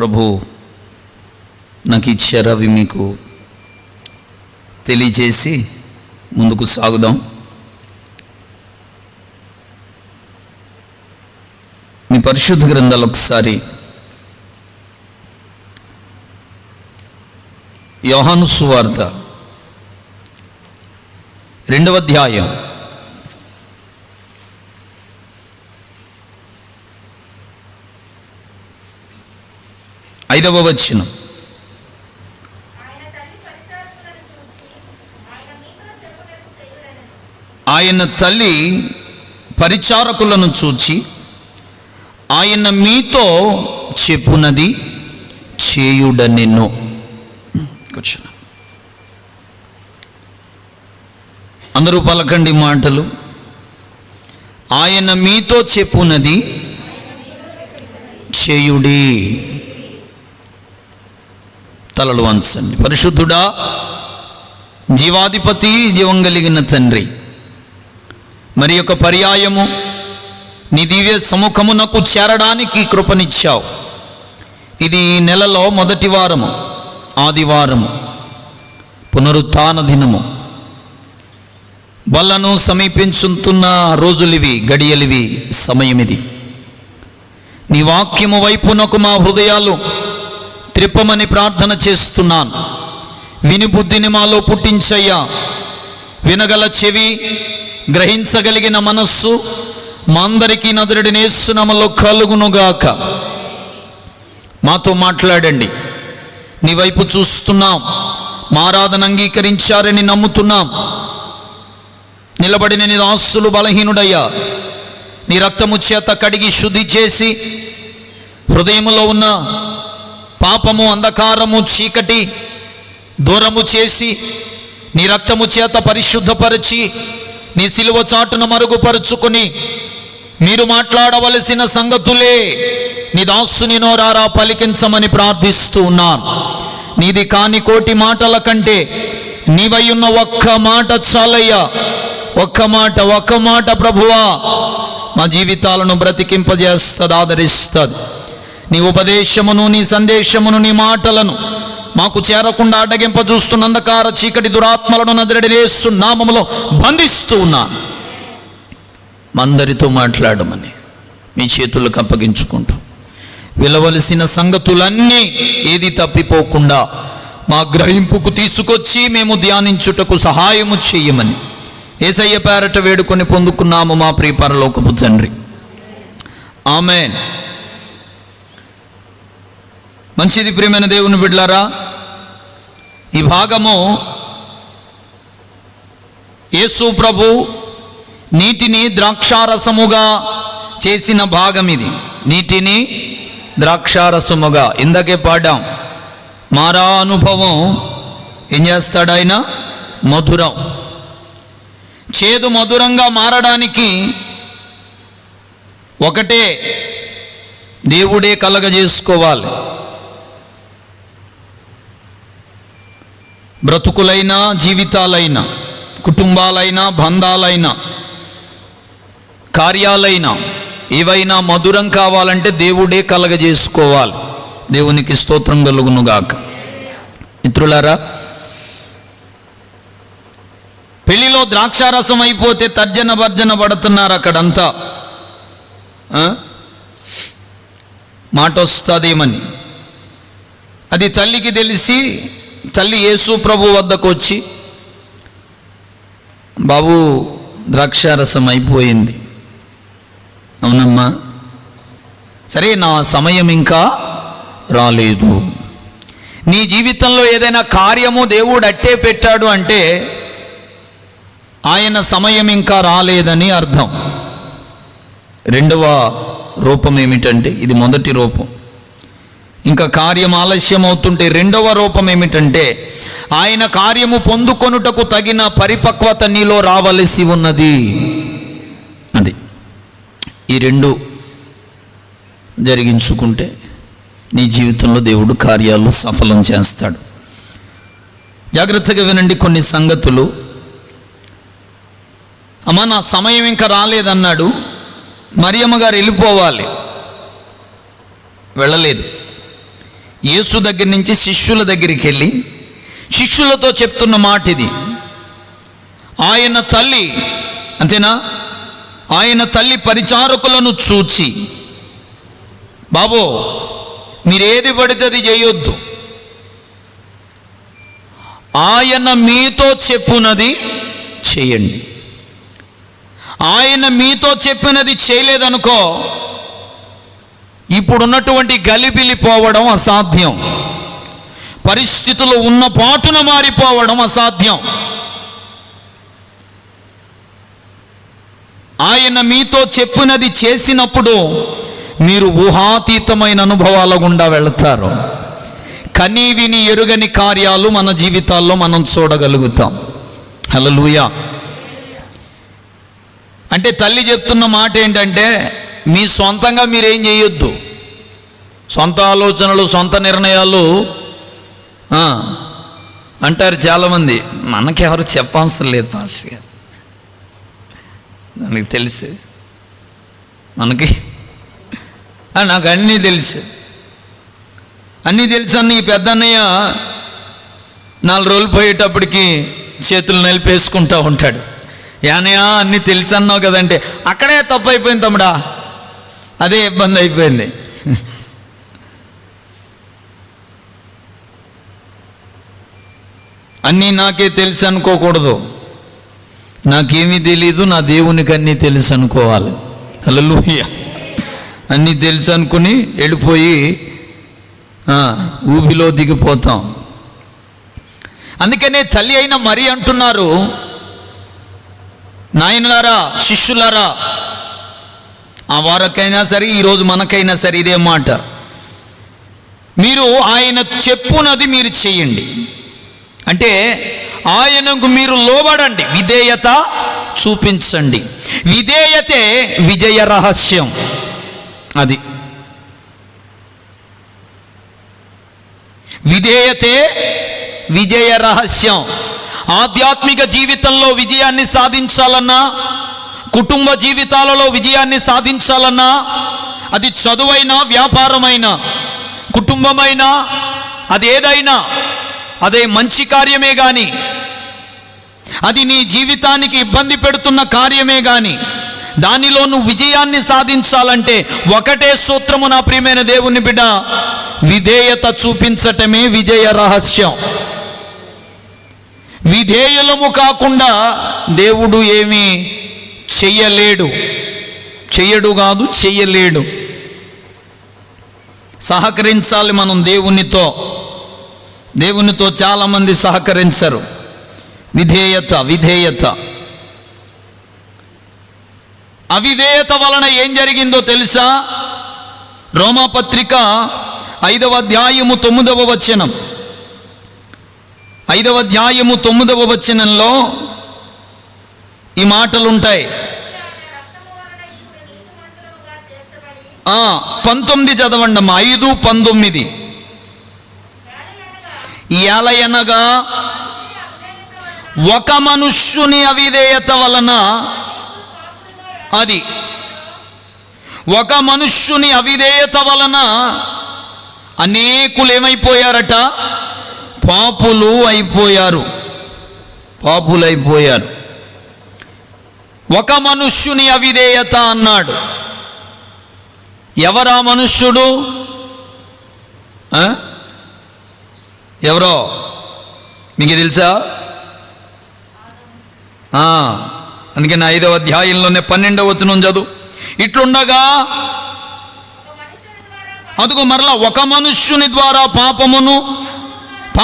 ప్రభు నాకు ఇచ్చారు, అవి మీకు తెలియజేసి ముందుకు సాగుదాం. మీ పరిశుద్ధ గ్రంథాలు ఒకసారి యోహాను సువార్త 2వ అధ్యాయం 5వ వచనం. ఆయన తల్లి పరిచారకులను చూచి ఆయన మీతో చెప్పునది చేయుడనెను. అందరూ పలకండి మాటలు. ఆయన మీతో చెప్పునది చేయుడి. తలలు వంచండి. పరిశుద్ధుడా, జీవాధిపతి, జీవం కలిగిన తండ్రి, మరి యొక్క పర్యాయము నీ దివ్య సముఖమునకు చేరడానికి కృపనిచ్చావు. ఇది నెలలో మొదటి వారము, ఆదివారము, పునరుత్థాన దినము. బలను సమీపించుతున్న రోజులివి, గడియలివి, సమయమిది. నీ వాక్యము వైపునకు మా హృదయాలు త్రిప్పమని ప్రార్థన చేస్తున్నాను. విని బుద్ధిని మాలో పుట్టించయ్యా. వినగల చెవి, గ్రహించగలిగిన మనస్సు మా అందరికీ నజరేయుడైన యేసు నామములో కలుగునుగాక. మాతో మాట్లాడండి. నీ వైపు చూస్తున్నాం. మా ఆరాధన అంగీకరించారని నమ్ముతున్నాం. నిలబడిన నీ దాసులు బలహీనుడయ్యా, నీ రక్తము చేత కడిగి శుద్ధి చేసి హృదయములో ఉన్న పాపము, అంధకారము, చీకటి దూరము చేసి నీ రక్తము చేత పరిశుద్ధపరిచి నీ సిలువ చాటున మరుగుపరుచుకొని మీరు మాట్లాడవలసిన సంగతులే నీ దాసుని నోరారా పలికించమని ప్రార్థిస్తూ ఉన్నాను. నీది కాని కోటి మాటల కంటే నీవై ఉన్న ఒక్క మాట చాలయ్యా. ఒక్క మాట ప్రభువా మా జీవితాలను బ్రతికింపజేస్తుంది, ఆదరిస్తుంది. నీ ఉపదేశమును, నీ సందేశమును, నీ మాటలను మాకు చేరకుండా అడ్డగింప చూస్తున్న అంధకార చీకటి దురాత్మలను నజరేయుడైన యేసు నామములో బంధిస్తూ ఉన్నాను. మందరితో మాట్లాడమని మీ చేతులకు అప్పగించుకుంటూ విలవలసిన సంగతులన్నీ ఏది తప్పిపోకుండా మా గ్రహింపుకు తీసుకొచ్చి మేము ధ్యానించుటకు సహాయము చేయమని యేసయ్య పేరట వేడుకొని పొందుకున్నాము మా ప్రియ పరలోకపు తండ్రి. ఆమేన్. మంచిది ప్రియమైన దేవుని బిడ్డలారా, ఈ భాగము యేసు ప్రభు నీటిని ద్రాక్షారసముగా చేసిన భాగం ఇది. నీటిని ద్రాక్షారసముగా, ఇందాకే పాడాం. మారా అనుభవం ఏం చేస్తాడు ఆయన? మధురం. చేదు మధురంగా మారడానికి ఒకటే, దేవుడే కలగజేసుకోవాలి. బ్రతుకులైనా, జీవితాలైనా, కుటుంబాలైనా, బంధాలైనా, కార్యాలైనా ఏవైనా మధురం కావాలంటే దేవుడే కలగజేసుకోవాలి. దేవునికి స్తోత్రం కలుగునుగాక. మిత్రులారా, పెళ్లిలో ద్రాక్షారసం అయిపోతే తర్జన భర్జన పడుతున్నారు అక్కడంతా. మాట వస్తుందేమని అది తల్లికి తెలిసి తల్లి యేసు ప్రభు వద్దకు వచ్చి, బాబు ద్రాక్షారసం అయిపోయింది. అవునమ్మా, సరే, నా సమయం ఇంకా రాలేదు. నీ జీవితంలో ఏదైనా కార్యము దేవుడు అట్టే పెట్టాడు అంటే ఆయన సమయం ఇంకా రాలేదని అర్థం. రెండవ రూపం ఏమిటంటే, ఇది మొదటి రూపం. ఇంకా కార్యం ఆలస్యం అవుతుంటే రెండవ రూపం ఏమిటంటే, ఆయన కార్యము పొందుకొనుటకు తగిన పరిపక్వత నీలో రావలసి ఉన్నది. అది ఈ రెండు జరిగించుకుంటే నీ జీవితంలో దేవుడు కార్యాలు సఫలం చేస్తాడు. జాగ్రత్తగా వినండి కొన్ని సంగతులు. అమ్మ, నా సమయం ఇంకా రాలేదన్నాడు. మరియమ్మ గారు వెళ్ళిపోవాలి, వెళ్ళలేదు. యేసు దగ్గర నుంచి శిష్యుల దగ్గరికి వెళ్ళి శిష్యులతో చెప్తున్న మాట ఇది. ఆయన తల్లి, అంతేనా, ఆయన తల్లి పరిచారకులను చూచి, బాబో మీరేది పడితే అది చేయొద్దు, ఆయన మీతో చెప్పునది చేయండి. ఆయన మీతో చెప్పినది చేయలేదనుకో, ఇప్పుడున్నటువంటి గలిబిలి పోవడం అసాధ్యం, పరిస్థితులు ఉన్న పాటున మారిపోవడం అసాధ్యం. ఆయన మీతో చెప్పినది చేసినప్పుడు మీరు ఊహాతీతమైన అనుభవాల గుండా వెళతారు. కనీ విని ఎరుగని కార్యాలు మన జీవితాల్లో మనం చూడగలుగుతాం. హల్లెలూయా. అంటే తల్లి చెప్తున్న మాట ఏంటంటే, మీ సొంతంగా మీరేం చేయొద్దు, సొంత ఆలోచనలు సొంత నిర్ణయాలు అంటారు చాలామంది. మనకెవరు చెప్పవసరం లేదు పాస్టర్ గారు, మనకి తెలుసు, నాకు అన్నీ తెలుసు అన్న ఈ పెద్దన్నయ్య 4 రోజులు పోయేటప్పటికి చేతులు నిలిపేసుకుంటూ ఉంటాడు. యానయ్య అన్నీ తెలుసు అన్నావు కదంటే, అక్కడే తప్పు అయిపోయింది తమ్ముడా, అదే ఇబ్బంది అయిపోయింది. అన్నీ నాకే తెలుసు అనుకోకూడదు, నాకేమీ తెలీదు, నా దేవునికి అన్నీ తెలుసు అనుకోవాలి. హల్లెలూయా. అన్నీ తెలుసు అనుకుని వెళ్ళిపోయి ఊబిలో దిగిపోతాం. అందుకనే తల్లి అయిన మరి అంటున్నారు, నాయనలారా, శిష్యులారా, ఆ వారికైనా సరే ఈరోజు మనకైనా సరే ఇదే మాట, మీరు ఆయన చెప్పునది మీరు చేయండి. అంటే ఆయనకు మీరు లోబడండి, విధేయత చూపించండి. విధేయతే విజయ రహస్యం. అది విధేయతే విజయ రహస్యం. ఆధ్యాత్మిక జీవితంలో విజయాన్ని సాధించాలన్నా, కుటుంబ జీవితాలలో విజయాన్ని సాధించాలన్నా, అది చదువైనా, వ్యాపారమైనా, కుటుంబమైనా, అది ఏదైనా, అదే మంచి కార్యమే కానీ, అది నీ జీవితానికి ఇబ్బంది పెడుతున్న కార్యమే కానీ, దానిలో నువ్వు విజయాన్ని సాధించాలంటే ఒకటే సూత్రము, నా ప్రియమైన దేవుని బిడ్డ, విధేయత చూపించటమే విజయ రహస్యం. విధేయులము కాకుండా దేవుడు ఏమీ చెయ్యలేడు. చెయ్యడు కాదు, చెయ్యలేడు. సహకరించాలి మనం దేవునితో చాలామంది సహకరించరు. విధేయత అవిధేయత వలన ఏం జరిగిందో తెలుసా? రోమాపత్రిక 5వ అధ్యాయము 9వ వచనం, 5వ అధ్యాయము 9వ వచనంలో ఈ మాటలుంటాయి. 19 చదవండమ్మా. 5:19. ఎలయనగా ఒక మనుష్యుని అవిధేయత వలన, అది ఒక మనుష్యుని అవిధేయత వలన అనేకులు ఏమైపోయారట? పాపులు అయిపోయారు. ఒక మనుష్యుని అవిధేయత అన్నాడు. ఎవరా మనుష్యుడు? ఎవరో మీకు తెలుసా? అందుకని 5వ అధ్యాయంలోనే 12వ వచనం చదువు. ఇట్లుండగా అదుగో మరలా ఒక మనుష్యుని ద్వారా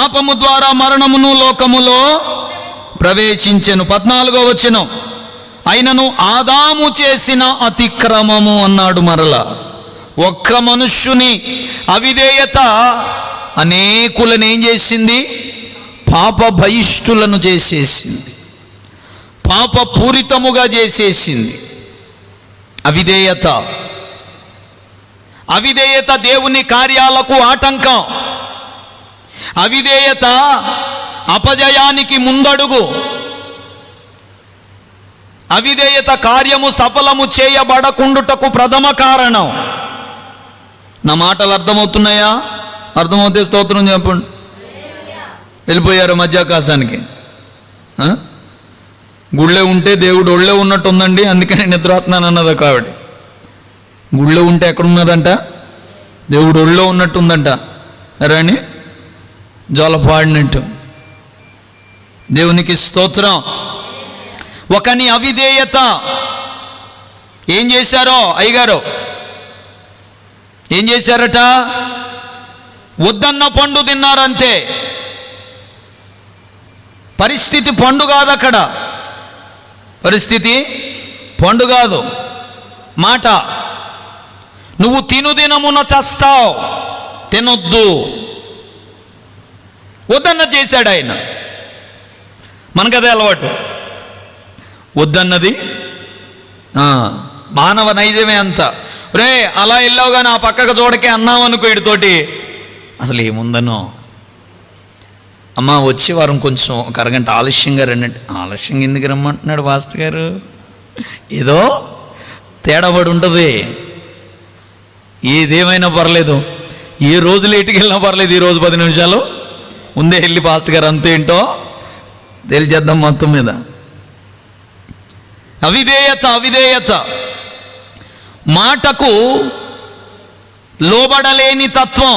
పాపము ద్వారా మరణమును లోకములో ప్రవేశించెను. 14వ వచనం, అయినను ఆదాము చేసిన అతిక్రమము అన్నాడు. మరలా ఒక్క మనుష్యుని అవిధేయత అనేకులను ఏం చేసింది? పాప భయిష్ఠులను చేసేసింది, పాప పూరితముగా చేసేసింది. అవిధేయత దేవుని కార్యాలకు ఆటంకం. అవిధేయత అపజయానికి ముందడుగు. అవిధేయత కార్యము సఫలము చేయబడకుండుటకు ప్రథమ కారణం. నా మాటలు అర్థమవుతున్నాయా? అర్థమవుతే స్తోత్రం చెప్పండి. వెళ్ళిపోయారు మధ్యాకాశానికి. గుళ్ళో ఉంటే దేవుడు ఒళ్ళో ఉన్నట్టు ఉందండి, అందుకని నిద్రపోతున్నాను అన్నది ఒక ఆవిడ. గుళ్ళో ఉంటే ఎక్కడున్నదంట? దేవుడు ఒళ్ళో ఉన్నట్టుందంట. రాని జోలపాడినట్టు. దేవునికి స్తోత్రం. ఒకని అవిధేయత ఏం చేశారో అయ్యగారు, ఏం చేశారట? వద్దన్న పండు తిన్నారంతే. పరిస్థితి పండు కాదు, అక్కడ పరిస్థితి పండు కాదు, మాట. నువ్వు తినుదినమున చస్తావు, తినొద్దు. వద్దన్న చేశాడు ఆయన. మనకదే అలవాటు, వద్దన్నది మానవ నైజమే అంత. రే అలా వెళ్ళావు కానీ ఆ పక్కకు చూడకే అన్నావు అనుకో, వీడితోటి అసలు ఏముందనో. అమ్మ వచ్చే వారం కొంచెం ఒక అరగంట ఆలస్యంగా రండి. ఆలస్యంగా ఎందుకు రమ్మంటున్నాడు పాస్టర్ గారు? ఏదో తేడాపడి ఉంటుంది. ఏదేమైనా పర్లేదు, ఏ రోజు లేటుకి వెళ్ళినా పర్లేదు, ఈరోజు 10 నిమిషాలు ముందే వెళ్ళి పాస్టర్ గారు అంతేంటో తెలిచేద్దాం మొత్తం మీద. అవిధేయత, అవిధేయత, మాటకు లోబడలేని తత్వం.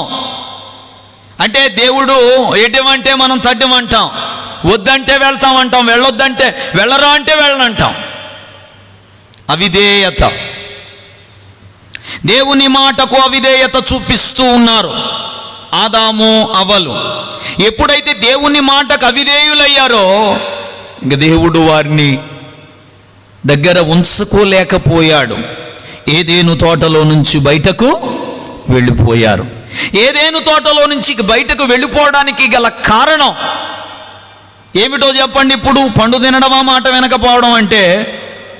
అంటే దేవుడు ఎటమంటే మనం తడ్డమంటాం, వద్దంటే వెళ్తామంటాం, వెళ్ళొద్దంటే వెళ్ళరా అంటే వెళ్ళనంటాం. అవిధేయత. దేవుని మాటకు అవిధేయత చూపిస్తూ ఉన్నారు ఆదాము అవ్వలు. ఎప్పుడైతే దేవుని మాటకు అవిధేయులయ్యారో ఇంక దేవుడు వారిని దగ్గర ఉంచుకోలేకపోయాడు. ఏదేను తోటలో నుంచి బయటకు వెళ్ళిపోయారు. ఏదేను తోటలో నుంచి బయటకు వెళ్ళిపోవడానికి గల కారణం ఏమిటో చెప్పండి. ఇప్పుడు పండు తినడమా, మాట వినకపోవడం? అంటే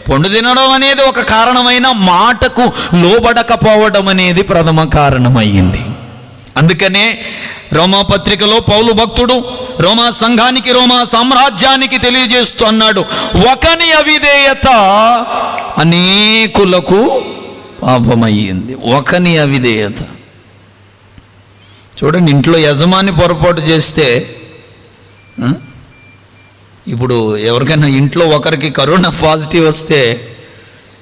పండు తినడం అనేది ఒక కారణమైన, మాటకు లోబడకపోవడం అనేది ప్రథమ కారణమయ్యింది. అందుకనే రోమాపత్రికలో పౌలు భక్తుడు రోమా సంఘానికి, రోమా సామ్రాజ్యానికి తెలియజేస్తూ అన్నాడు, ఒకని అవిధేయత అనేకులకు పాపమయ్యింది. ఒకని అవిధేయత. చూడండి, ఇంట్లో యజమాని పొరపాటు చేస్తే, ఇప్పుడు ఎవరికైనా ఇంట్లో ఒకరికి కరోనా పాజిటివ్ వస్తే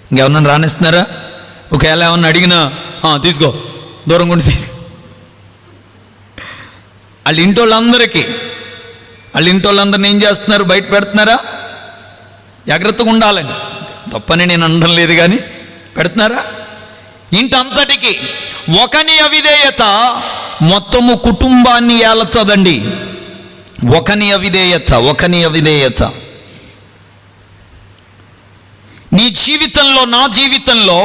ఇంకెవరన్నా రానిస్తున్నారా? ఒకవేళ ఏమన్నా అడిగినా తీసుకో, దూరం ఉండి తీసుకో. వాళ్ళ ఇంటోళ్ళందరినీ ఏం చేస్తున్నారు? బయట పెడుతున్నారా? జాగ్రత్తగా ఉండాలని. తప్పని నేను అనడం లేదు, కానీ పెడుతున్నారా? ఇంటంతటికి ఒకని అవిధేయత మొత్తము కుటుంబాన్ని ఏలతదండి. ఒకని అవిధేయత, ఒకని అవిధేయత. నీ జీవితంలో, నా జీవితంలో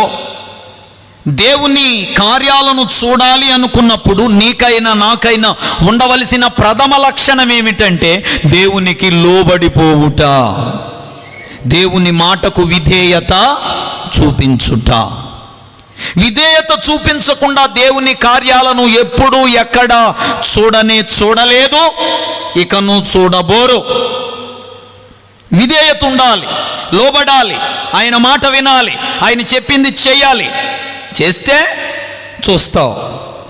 దేవుని కార్యాలను చూడాలి అనుకున్నప్పుడు నీకైనా నాకైనా ఉండవలసిన ప్రథమ లక్షణం ఏమిటంటే దేవునికి లోబడిపోవుట, దేవుని మాటకు విధేయత చూపించుట. విధేయత చూపించకుండా దేవుని కార్యాలను ఎప్పుడూ ఎక్కడ చూడలేదు, ఇకను చూడబోరు. విధేయత ఉండాలి, లోబడాలి, ఆయన మాట వినాలి, ఆయన చెప్పింది చేయాలి. చేస్తే చూస్తావు.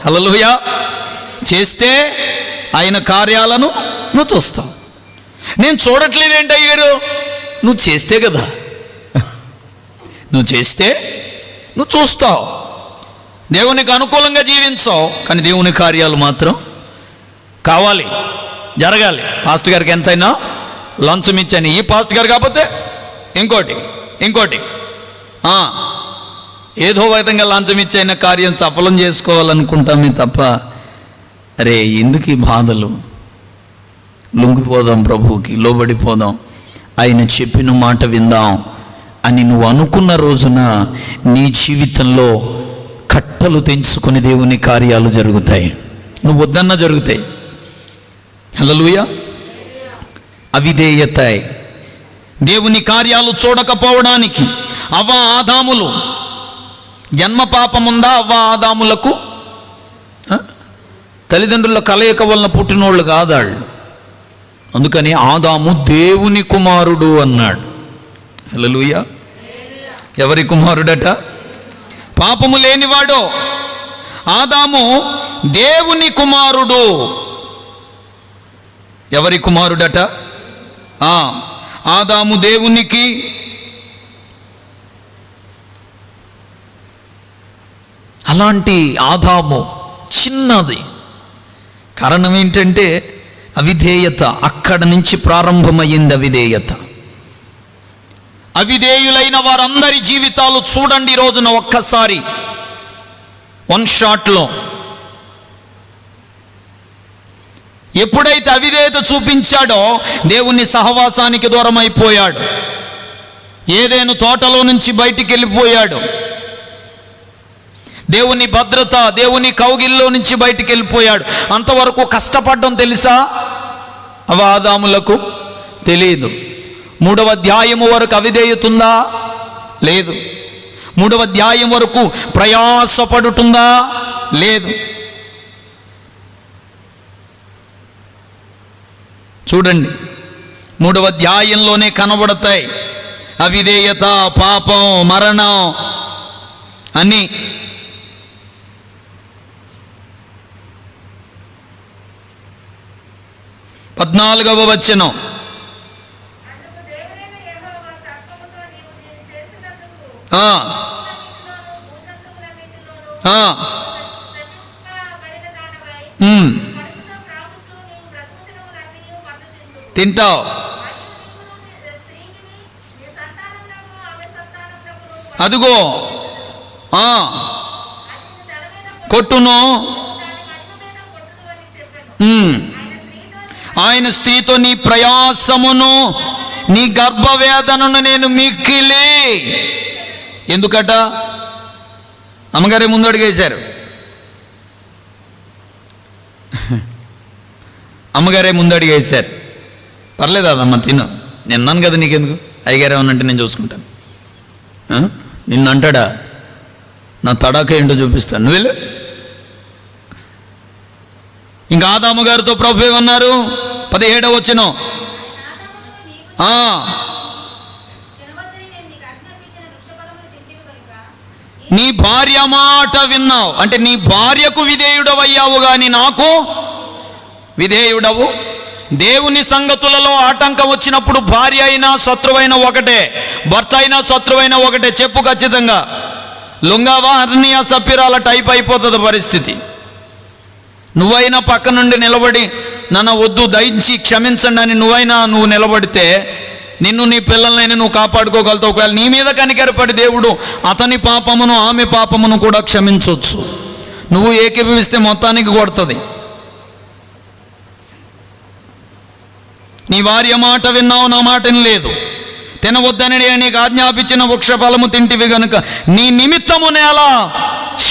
హల్లెలూయా. చేస్తే ఆయన కార్యాలను నువ్వు చూస్తావు. నేను చూడట్లేదేంటి అయ్యారు? నువ్వు చేస్తే కదా, నువ్వు చేస్తే నువ్వు చూస్తావు. దేవునికి అనుకూలంగా జీవించావు, కానీ దేవుని కార్యాలు మాత్రం కావాలి, జరగాలి. పాస్టర్ గారికి ఎంతైనా లంచం ఇచ్చాను, ఈ పాస్టర్ గారు కాకపోతే ఇంకోటి ఏదో విధంగా లంచం ఇచ్చైనా కార్యం సఫలం చేసుకోవాలనుకుంటామే తప్ప, అరే ఎందుకు ఈ బాధలు? లొంగిపోదాం, ప్రభువుకి లోబడిపోదాం, ఆయన చెప్పిన మాట విందాం అని నువ్వు అనుకున్న రోజున నీ జీవితంలో కట్టలు తెంచుకొని దేవుని కార్యాలు జరుగుతాయి. నువ్వు వద్దన్నా జరుగుతాయి. హల్లెలూయా. అవిధేయత. దేవుని కార్యాలు చూడకపోవడానికి అవ్వ ఆదాములు జన్మ పాపముందా? అవ్వ ఆదాములకు తల్లిదండ్రుల కలయిక వలన పుట్టినోళ్ళు కాదాళ్ళు. అందుకని ఆదాము దేవుని కుమారుడు అన్నాడు. హల్లెలూయా. ఎవరి కుమారుడట? పాపము లేనివాడో ఆదాము దేవుని కుమారుడు. ఎవరి కుమారుడట? ఆదాము దేవునికి అలాంటి ఆదాము చిన్నది. కారణం ఏంటంటే అవిధేయత. అక్కడ నుంచి ప్రారంభమైంది అవిధేయత. అవిధేయులైన వారందరి జీవితాలు చూడండి ఈ రోజున ఒక్కసారి వన్ షాట్లో. ఎప్పుడైతే అవిధేయత చూపించాడో దేవుని సహవాసానికి దూరం అయిపోయాడు. ఏదైనా తోటలో నుంచి బయటికి వెళ్ళిపోయాడు. దేవుని భద్రత, దేవుని కౌగిల్లో నుంచి బయటికి వెళ్ళిపోయాడు. అంతవరకు కష్టపడడం తెలుసా ఆదాములకు? తెలియదు. 3వ అధ్యాయము వరకు అవిధేయతుందా? లేదు. 3వ అధ్యాయం వరకు ప్రయాసపడుతుందా? లేదు. చూడండి, 3వ అధ్యాయంలోనే కనబడతాయి అవిధేయత, పాపం, మరణం అని. 14వ వచనం, తింటావు. అదుగో కొట్టును. ఆయన స్త్రీతో నీ ప్రయాసమును నీ గర్భవేదనను నేను మిక్కిలి. ఎందుకట? అమ్మగారే ముందు అడిగేశారు. అమ్మగారే ముందు అడిగేశారు. పర్లేదు అదమ్మ తిను, నేను అన్నాను కదా నీకెందుకు, అయ్యగారే ఉన్నట్టు నేను చూసుకుంటాను. నిన్ను అంటాడా? నా తడాక ఏంటో చూపిస్తాను, నువ్వు వెళ్ళు. ఇంకా ఆదాము గారితో ప్రభు ఏమన్నారు? 17వ వచనం, నీ భార్య మాట విన్నావు. అంటే నీ భార్యకు విధేయుడవయ్యావు కానీ నాకు విధేయుడవు. దేవుని సంగతులలో ఆటంకం వచ్చినప్పుడు భార్య అయినా శత్రువైన ఒకటే, భర్త అయినా శత్రువైన ఒకటే. చెప్పు ఖచ్చితంగా. లుంగావా అర్నియా సప్పిరాల టైప్ అయిపోతుంది పరిస్థితి. నువ్వైనా పక్క నుండి నిలబడి నన్ను వద్దు దయించి క్షమించండి అని నువ్వు నిలబడితే నిన్ను నీ పిల్లలనైనా నువ్వు కాపాడుకోగలుగుతావు. ఒకవేళ నీ మీద కనికరపడి దేవుడు అతని పాపమును ఆమె పాపమును కూడా క్షమించవచ్చు. నువ్వు ఏకీభవిస్తే మొత్తానికి కొడుతుంది. నీ భార్య మాట విన్నావు, నా మాటని లేదు. తినవద్దని నీకు ఆజ్ఞాపించిన వృక్ష ఫలము తింటివి గనుక నీ నిమిత్తము నేల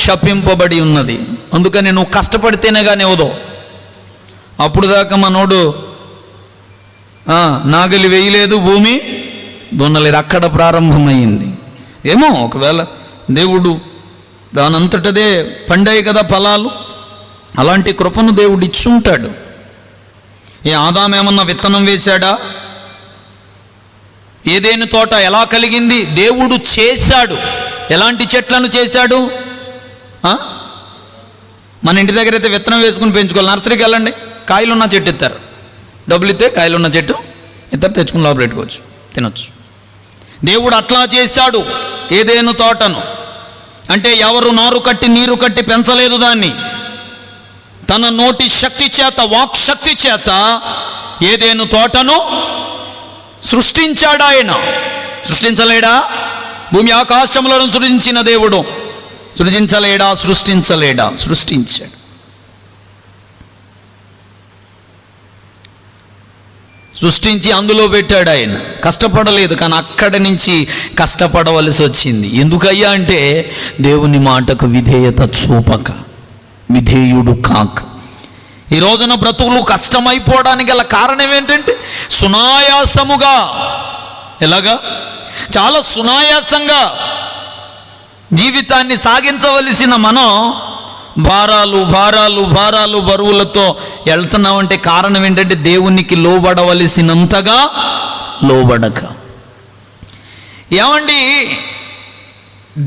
శపింపబడి ఉన్నది. అందుకని నువ్వు కష్టపడితేనే కానీ ఇవ్వదు. అప్పుడు దాకా మనోడు నాగలి వేయలేదు, భూమి దున్నలేదు. అక్కడ ప్రారంభమైంది. ఏమో ఒకవేళ దేవుడు దానంతటదే పండాయి కదా ఫలాలు, అలాంటి కృపను దేవుడు ఇచ్చుంటాడు. ఆదాము ఏమన్నా విత్తనం వేశాడా? ఏదేని తోట ఎలా కలిగింది? దేవుడు చేశాడు. ఎలాంటి చెట్లను చేశాడు? మన ఇంటి దగ్గర అయితే విత్తనం వేసుకుని పెంచుకోవాలి. నర్సరీకి వెళ్ళండి, కాయలున్న చెట్టు ఇస్తారు. డబ్బులు ఇస్తే కాయలున్న చెట్టు ఇద్దరు తెచ్చుకుని లోపల పెట్టుకోవచ్చు, తినొచ్చు. దేవుడు అట్లా చేశాడు ఏదేను తోటను. అంటే ఎవరు నారు కట్టి నీరు కట్టి పెంచలేదు దాన్ని. తన నోటి శక్తి చేత, వాక్ శక్తి చేత ఏదేను తోటను సృష్టించాడు ఆయన. సృష్టించలేడా? భూమి ఆకాశములను సృష్టించిన దేవుడు సృజించలేడా? సృష్టించలేడా? సృష్టించాడు. సృష్టించి అందులో పెట్టాడు ఆయన. కష్టపడలేదు, కానీ అక్కడి నుంచి కష్టపడవలసి వచ్చింది. ఎందుకయ్యా అంటే దేవుని మాటకు విధేయత చూపక, విధేయుడు కాక. ఈ రోజున బ్రతుకులు కష్టమైపోవడానికి గల కారణం ఏంటంటే సునాయాసముగా, ఎలాగా చాలా సునాయాసంగా జీవితాన్ని సాగించవలసిన మనం భారాలు భారాలు భారాలు బరువులతో వెళ్తున్నామంటే కారణం ఏంటంటే దేవునికి లోబడవలసినంతగా లోబడక. ఏమండి,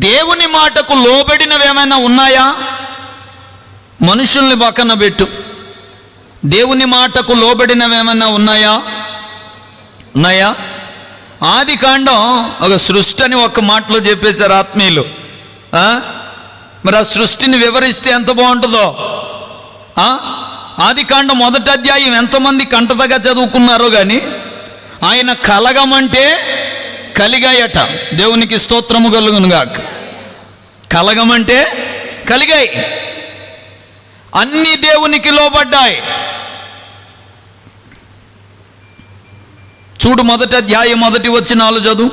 దేవుని మాటకు లోబడినవి ఏమైనా ఉన్నాయా? మనుషుల్ని పక్కన పెట్టు, దేవుని మాటకు లోబడినవేమన్నా ఉన్నాయా? ఆది కాండం ఒక సృష్టి అని ఒక్క మాటలో చెప్పేశారు ఆత్మీయులు. మరి ఆ సృష్టిని వివరిస్తే ఎంత బాగుంటుందో. ఆది కాండం 1వ అధ్యాయం ఎంతమంది కంటతగా చదువుకున్నారో కానీ ఆయన కలగమంటే కలిగాయట. దేవునికి స్తోత్రము కలుగునుగాక. కలగమంటే కలిగాయి, అన్ని దేవునికి లోబడ్డాయి. చూడు 1వ అధ్యాయం 1వ వచనాలు చదువు.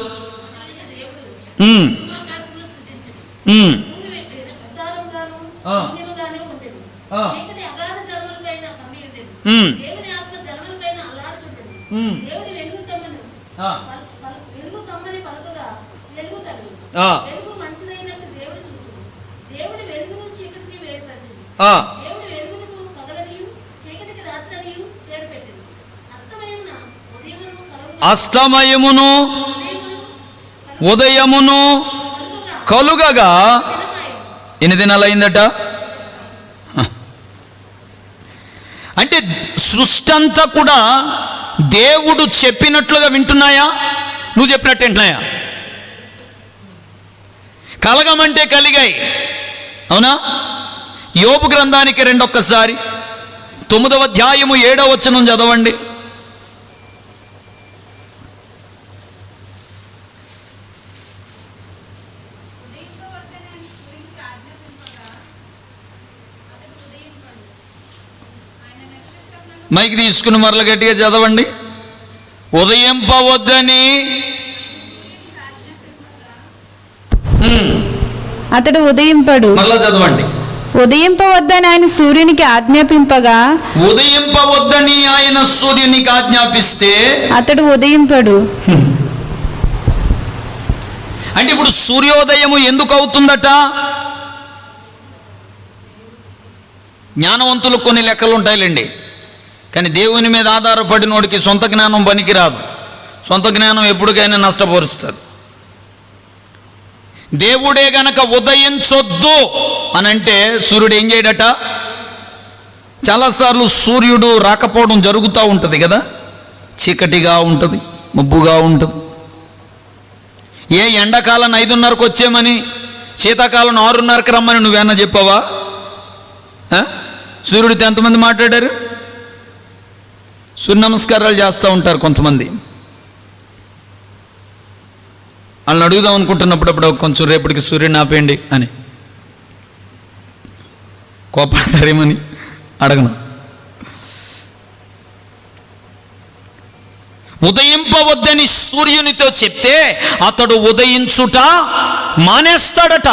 అస్తమయమును ఉదయమును కలుగగా ఎన్ని దినాలు అయిందట? అంటే సృష్టి అంతా కూడా దేవుడు చెప్పినట్లుగా వింటున్నాయా? నువ్వు చెప్పినట్టు వింటున్నాయా? కలగమంటే కలిగాయి, అవునా? యోబు గ్రంథానికి రండి ఒక్కసారి. 9వ అధ్యాయము 7వ వచనం చదవండి. మైకి తీసుకుని మరల గట్టిగా చదవండి. ఉదయింపవద్దని అతడు ఉదయింపడు. మరలా చదవండి. ఉదయింపవద్దని ఆయన సూర్యునికి ఆజ్ఞాపింపగా, ఉదయింపవద్దని ఆయన సూర్యునికి ఆజ్ఞాపిస్తే అతడు ఉదయింపడు. అంటే ఇప్పుడు సూర్యోదయము ఎందుకు అవుతుందట? జ్ఞానవంతులకు కొన్ని లెక్కలు ఉంటాయిలేండి, కానీ దేవుని మీద ఆధారపడినోడికి సొంత జ్ఞానం పనికిరాదు. సొంత జ్ఞానం ఎప్పటికైనా నష్టపరుస్తుంది. దేవుడే గనక ఉదయించొద్దు అని అంటే సూర్యుడు ఏం చేయడట? చాలాసార్లు సూర్యుడు రాకపోవడం జరుగుతూ ఉంటుంది కదా, చీకటిగా ఉంటుంది, మబ్బుగా ఉంటుంది. ఏ ఎండాకాలం 5:30కు వచ్చేమని శీతాకాలం 6:30కి రమ్మని నువ్వేనా చెప్పావా? సూర్యుడితో ఎంతమంది మాట్లాడారు? సూర్య నమస్కారాలు చేస్తూ ఉంటారు కొంతమంది. వాళ్ళని అడుగుదాం అనుకుంటున్నప్పుడు కొంచెం రేపటికి సూర్యుడిని ఆపేయండి అని కోపడతారేమని అడగను. ఉదయింపవద్దని సూర్యునితో చెప్తే అతడు ఉదయించుట మానేస్తాడట.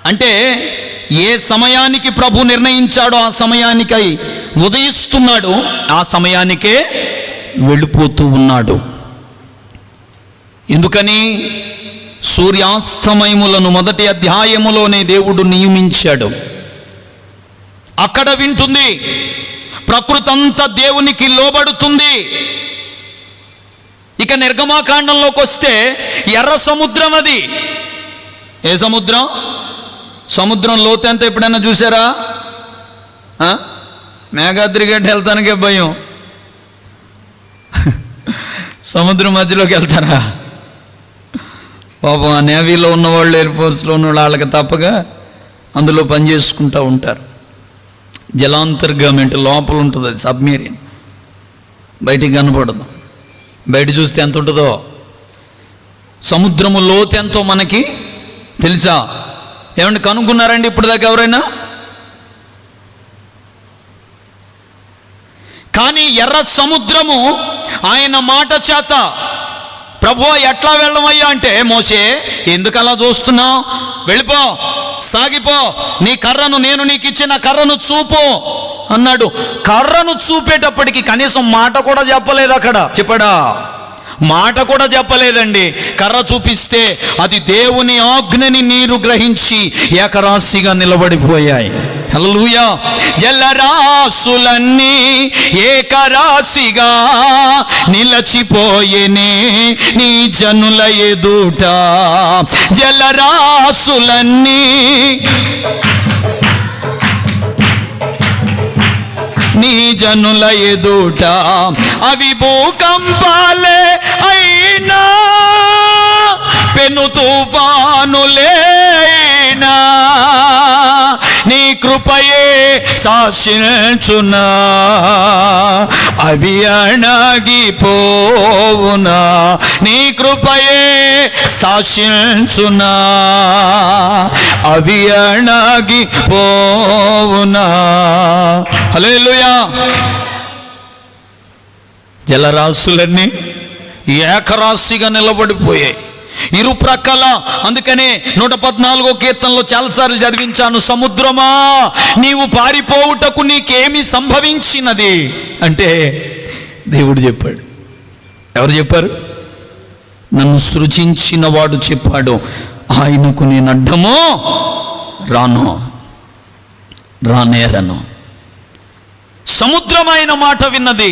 అంటే ఏ సమయానికి ప్రభు నిర్ణయించాడో ఆ సమయానికై ఉదయిస్తున్నాడు, ఆ సమయానికే వెళ్ళిపోతూ ఉన్నాడు. ఎందుకని? సూర్యాస్తమయములను 1వ అధ్యాయములోనే దేవుడు నియమించాడు. అక్కడ వింటుంది, ప్రకృతి అంతా దేవునికి లోబడుతుంది. ఇక నిర్గమాకాండంలోకి వస్తే ఎర్ర సముద్రం, అది ఏ సముద్రం? సముద్రం లోతు ఎంత ఎప్పుడైనా చూసారా? మేఘాద్రి గడ్డ వెళ్తానికే భయం. సముద్రం మధ్యలోకి వెళ్తారా? పాపం ఆ నేవీలో ఉన్నవాళ్ళు, ఎయిర్ ఫోర్స్లో ఉన్నవాళ్ళు వాళ్ళకి తప్పగా అందులో పనిచేసుకుంటూ ఉంటారు. జలాంతర్గామి అంటే లోపల ఉంటుంది, అది సబ్మెరీన్, బయటికి కనపడదు. బయట చూస్తే ఎంత ఉంటుందో. సముద్రము లోతు ఎంతో మనకి తెలుసా? ఏమంటే కనుక్కున్నారండి ఇప్పటిదాకా ఎవరైనా? కానీ ఎర్ర సముద్రము ఆయన మాట చేత, ప్రభువా ఎట్లా వెళ్ళమయ్యా అంటే, మోషే ఎందుకు అలా చూస్తున్నావు, వెళ్ళిపో, సాగిపో, నీ కర్రను, నేను నీకు ఇచ్చిన కర్రను చూపు అన్నాడు. కర్రను చూపేటప్పటికి కనీసం మాట కూడా చెప్పలేదు. అక్కడ చెప్పడా? మాట కూడా చెప్పలేదండి. కర్ర చూపిస్తే అది దేవుని ఆజ్ఞని నీరు గ్రహించి ఏకరాశిగా నిలబడిపోయాయి. హల్లెలూయా. జలరాశులన్నీ ఏకరాశిగా నిలచిపోయేనే నీ జనుల ఎదుట. జలరాశులన్నీ నీ జనుల ఎదుట అవి భూకంపాలే అయినా పెను తుఫానులేనా నీ కృపయే శాసించునా అవి అణగిపోవునా నీ కృపయే శాసించునా అవి అణగిపోవునా. హల్లెలూయా. జలరాశులన్నీ ఏకరాశిగా నిలబడిపోయాయి ఇరు ప్రక్కల. అందుకనే 114వ కీర్తనలో చాలాసార్లు చదివించాను, సముద్రమా నీవు పారిపోవుటకు నీకేమి సంభవించినది అంటే దేవుడు చెప్పాడు. ఎవరు చెప్పారు? నన్ను సృజించిన వాడు చెప్పాడు, ఆయనకు నేను అడ్డము రానేరను. సముద్రమైన మాట విన్నది.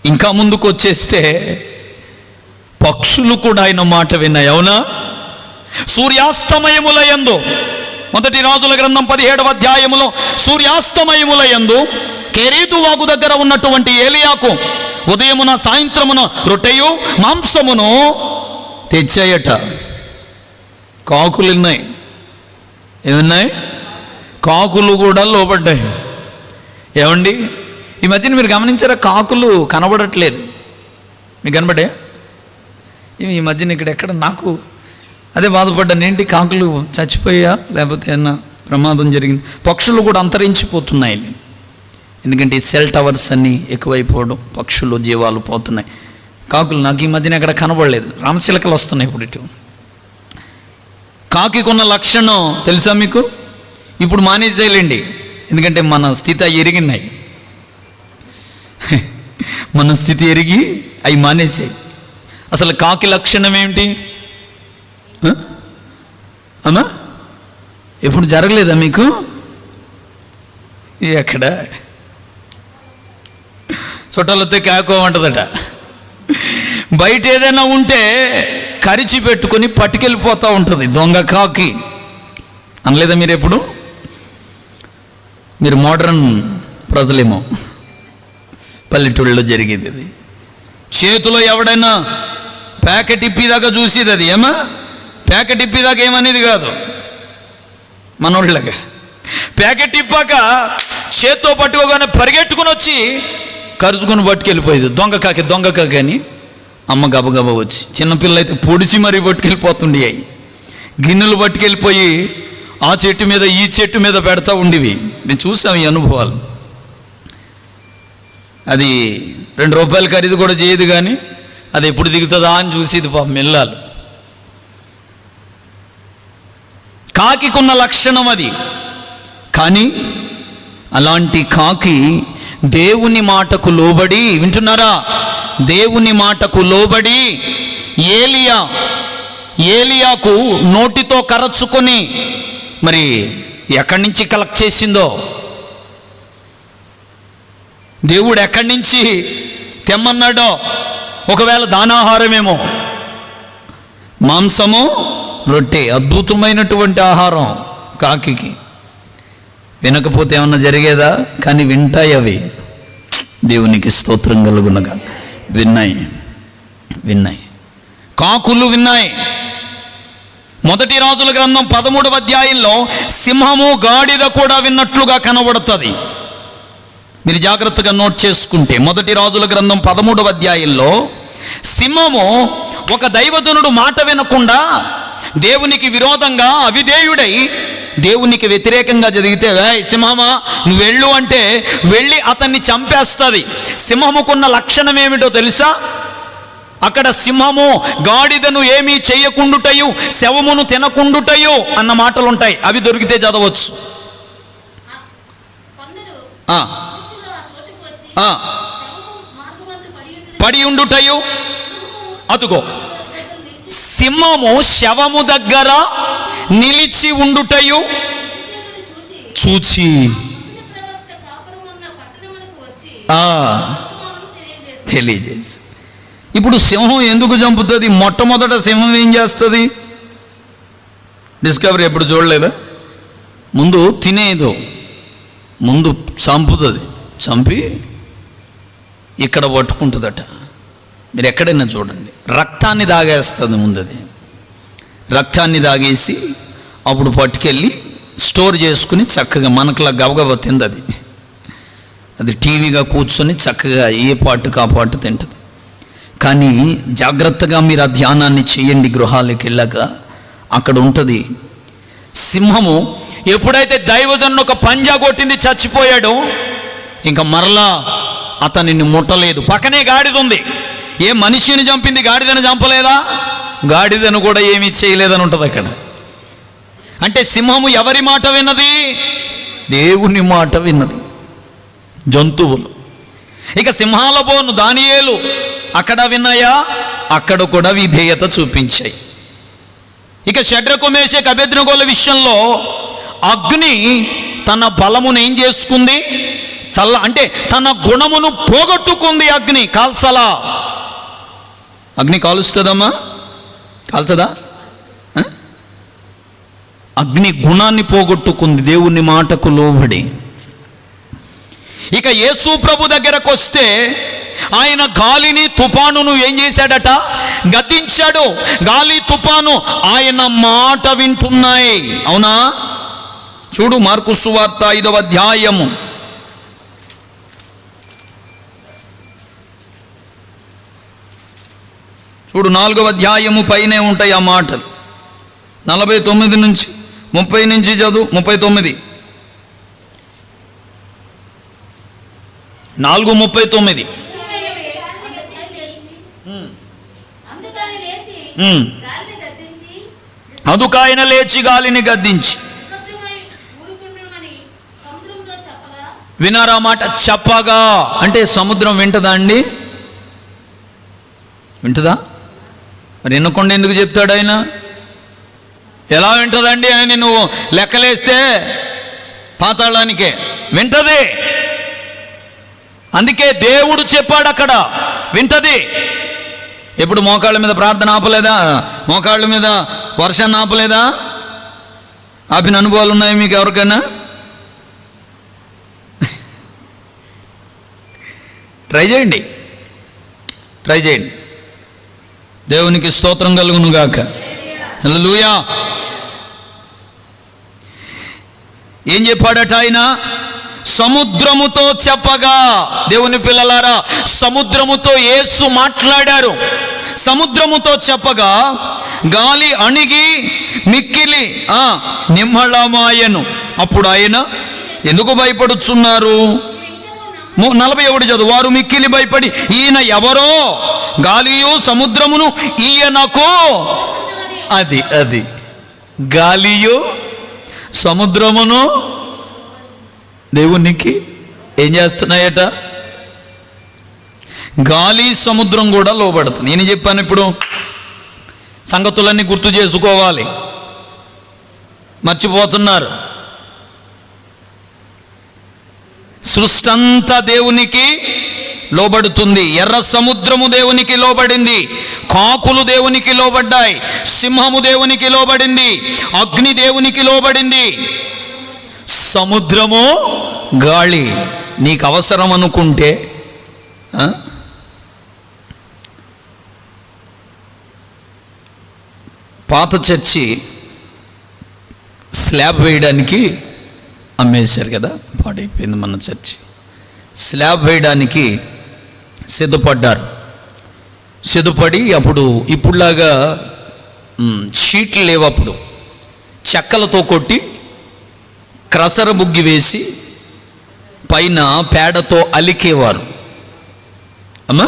ఇంకా ముందుకు వచ్చేస్తే పక్షులు కూడా ఆయన మాట విన్నాయి. అవునా? సూర్యాస్తమయముల యందు, మొదటి రాజుల గ్రంథం 17వ అధ్యాయములో సూర్యాస్తమయముల యందు కెరీతు వాగు దగ్గర ఉన్నటువంటి ఏలియాకు ఉదయమున సాయంత్రమున రొట్టెయు మాంసమును తెచ్చాయట. కాకులు ఉన్నాయి. ఏమున్నాయి? కాకులు కూడా లోపడ్డాయి. ఏమండి, ఈ మధ్యన మీరు గమనించారా? కాకులు కనబడట్లేదు. మీకు కనబడే ఈ మధ్యన ఎక్కడ నాకు అదే బాధపడ్డాను. ఏంటి కాకులు చచ్చిపోయా లేకపోతే ఏమన్నా ప్రమాదం జరిగింది? పక్షులు కూడా అంతరించిపోతున్నాయి. ఎందుకంటే ఈ సెల్ టవర్స్ అన్నీ ఎక్కువైపోవడం, పక్షులు జీవాలు పోతున్నాయి. కాకులు నాకు ఈ మధ్యన ఎక్కడ కనబడలేదు. రామచిలకలు వస్తున్నాయి ఇప్పుడు ఇటు. కాకికున్న లక్షణం తెలుసా మీకు? ఇప్పుడు మానేసేయాలండి, ఎందుకంటే మన స్థితి ఎరిగినాయి. మన స్థితి ఎరిగి అవి మానేసాయి. అసలు కాకి లక్షణం ఏమిటి అమ్మా? ఎప్పుడు జరగలేదా మీకు? ఎక్కడ చుట్టాలతో కాకోమంటదట. బయట ఏదైనా ఉంటే కరిచి పెట్టుకొని పట్టుకెళ్ళిపోతూ ఉంటుంది దొంగ కాకి. అనలేదా మీరు ఎప్పుడు? మీరు మోడర్న్ ప్రజలేమో, పల్లెటూళ్ళలో జరిగేది అది. చేతిలో ఎవడైనా ప్యాకెట్ ఇప్పిదాకా చూసేది అది. ఏమా ప్యాకెట్ ఇప్పిదాకా ఏమనేది కాదు మనోళ్ళగా. ప్యాకెట్ ఇప్పాక చేత్తో పట్టుకోగానే పరిగెట్టుకుని వచ్చి కరుచుకుని పట్టుకెళ్ళిపోయేది దొంగ కాకి అని. అమ్మ గబగబా వచ్చి, చిన్నపిల్లలు అయితే పొడిచి మరీ పట్టుకెళ్ళిపోతుండే. అవి గిన్నెలు పట్టుకెళ్ళిపోయి ఆ చెట్టు మీద ఈ చెట్టు మీద పెడతా ఉండేవి. మేము చూసాం ఈ అనుభవాలు. అది 2 రూపాయల ఖరీదు కూడా చేయదు, కానీ అది ఎప్పుడు దిగుతుందా అని చూసేది పాపం మెల్లాలు. కాకికున్న లక్షణం అది. కానీ అలాంటి కాకి దేవుని మాటకు లోబడి, వింటున్నారా? దేవుని మాటకు లోబడి ఏలియాకు నోటితో కరచుకొని మరి ఎక్కడి నుంచి కలెక్ట్ చేసిందో, దేవుడు ఎక్కడి నుంచి తెమ్మన్నాడో, ఒకవేళ దానాహారమేమో, మాంసము రొట్టె, అద్భుతమైనటువంటి ఆహారం కాకి. వినకపోతే ఏమన్నా జరిగేదా? కానీ వింటాయి అవి. దేవునికి స్తోత్రం కలుగునగా. విన్నాయి కాకులు విన్నాయి. మొదటి రాజుల గ్రంథం 13వ అధ్యాయంలో సింహము గాడిద కూడా విన్నట్లుగా కనబడుతుంది. మీరు జాగ్రత్తగా నోట్ చేసుకుంటే మొదటి రాజుల గ్రంథం 13వ అధ్యాయంలో సింహము ఒక దైవజనుడు మాట వినకుండా దేవునికి విరోధంగా అవిధేయుడై దేవునికి వ్యతిరేకంగా జరిగితే, సింహమా నువ్వు వెళ్ళు అంటే వెళ్ళి అతన్ని చంపేస్తుంది. సింహముకున్న లక్షణం ఏమిటో తెలుసా? అక్కడ సింహము గాడిదను ఏమీ చెయ్యకుండుటయు శవమును తినకుండుటయు అన్న మాటలు ఉంటాయి. అవి దొరికితే చదవచ్చు. పడి ఉండుటయు, అదుగో సింహము శవము దగ్గర నిలిచి ఉండుటయు చూచి తెలియజేసి. ఇప్పుడు సింహం ఎందుకు చంపుతుంది? మొట్టమొదట సింహం ఏం చేస్తుంది? డిస్కవరీ ఎప్పుడు చూడలేదా? ముందు తినేదో ముందు చంపుతుంది, చంపి ఇక్కడ పట్టుకుంటుందట. మీరు ఎక్కడైనా చూడండి, రక్తాన్ని దాగేస్తుంది ముందు. అది రక్తాన్ని దాగేసి అప్పుడు పట్టుకెళ్ళి స్టోర్ చేసుకుని చక్కగా మనకులా గబగబా తింది. అది టీవీగా కూర్చొని చక్కగా ఏ పాటుకు ఆ పాటు తింటుంది. కానీ జాగ్రత్తగా మీరు ఆ ధ్యానాన్ని చేయండి. గృహాలకు వెళ్ళాక అక్కడ ఉంటుంది సింహము. ఎప్పుడైతే దైవజనుడు ఒక పంజా కొట్టింది, చచ్చిపోయాడు, ఇంకా మరలా అతనిని ముట్టలేదు. పక్కనే గాడిద ఉంది. ఏ మనిషిని చంపింది, గాడిదను చంపలేదా? గాడిదను కూడా ఏమీ చేయలేదని ఉంటుంది అక్కడ. అంటే సింహము ఎవరి మాట విన్నది? దేవుని మాట విన్నది. జంతువులు. ఇక సింహాల బోను దానియేలు అక్కడ విన్నాయా? అక్కడ కూడా విధేయత చూపించాయి. ఇక షడ్రకు మేషకు అబేద్నెగోల విషయంలో అగ్ని తన బలమును ఏం చేసుకుంది? అంటే తన గుణమును పోగొట్టుకుంది. అగ్ని కాల్చలా. అగ్ని కాలుస్తుందమ్మా? కాల్చదా? అగ్ని గుణాన్ని పోగొట్టుకుంది దేవుని మాటకు లోబడి. ఇక యేసు ప్రభు దగ్గరకు వస్తే ఆయన గాలిని తుఫానును ఏం చేశాడట? గద్దించాడు. గాలి తుఫాను ఆయన మాట వింటున్నాయి. అవునా? చూడు మార్కు సువార్త 5వ అధ్యాయము చూడు, 4వ అధ్యాయము పైనే ఉంటాయి ఆ మాటలు. 49 నుంచి 30 నుంచి చదువు. 39 4:39. అందుకాయన లేచి గాలిని గద్దించి, వినారా మాట? చెప్పగా అంటే సముద్రం వింటదా అండి? వింటదా? మరి వినకుండా ఎందుకు చెప్తాడు ఆయన? ఎలా వింటదండి? ఆయన నువ్వు లెక్కలేస్తే పాతాళానికే వింటది. అందుకే దేవుడు చెప్పాడు అక్కడ వింటది. ఎప్పుడు మోకాళ్ళ మీద ప్రార్థన ఆపలేదా? మోకాళ్ళ మీద వర్షాన్ని ఆపలేదా? ఆపిన అనుభవాలు ఉన్నాయి మీకు ఎవరికైనా? ట్రై చేయండి. దేవునికి స్తోత్రం కలుగును గాక. హల్లెలూయా. ఏం చెప్పాడట ఆయన? సముద్రముతో చెప్పగా. దేవుని పిల్లలారా, సముద్రముతో యేసు మాట్లాడారు. సముద్రముతో చెప్పగా గాలి అణిగి మిక్కిలి నిమ్మళమాయను. అప్పుడు ఆయన, ఎందుకు భయపడుచున్నారు? 41 చదువు. వారు మిక్కిలి భయపడి, ఈయన ఎవరో, గాలియు సముద్రమును ఈయనకు. అది గాలియు సముద్రమును దేవునికి ఏం చేస్తున్నాయట? గాలి సముద్రం కూడా లోబడుతుంది. నేను చెప్పాను ఇప్పుడు సంగతులన్నీ గుర్తు చేసుకోవాలి, మర్చిపోతున్నారు. సృష్టి అంతా దేవునికి లోబడుతుంది. ఎర్ర సముద్రము దేవునికి లోబడింది. కాకులు దేవునికి లోబడ్డాయి. సింహము దేవునికి లోబడింది. అగ్ని దేవునికి లోబడింది. సముద్రము, గాలి నీకు అవసరం అనుకుంటే పాత చర్చి స్లాబ్ వేయడానికి అమ్మేశారు కదా, పాడైపోయింది మన చర్చి. స్లాబ్ వేయడానికి సిద్ధపడి అప్పుడు ఇప్పుడులాగా షీట్లు లేవు. అప్పుడు చెక్కలతో కొట్టి క్రసర బుగ్గి వేసి పైన పేడతో అలికేవారు. అమ్మా,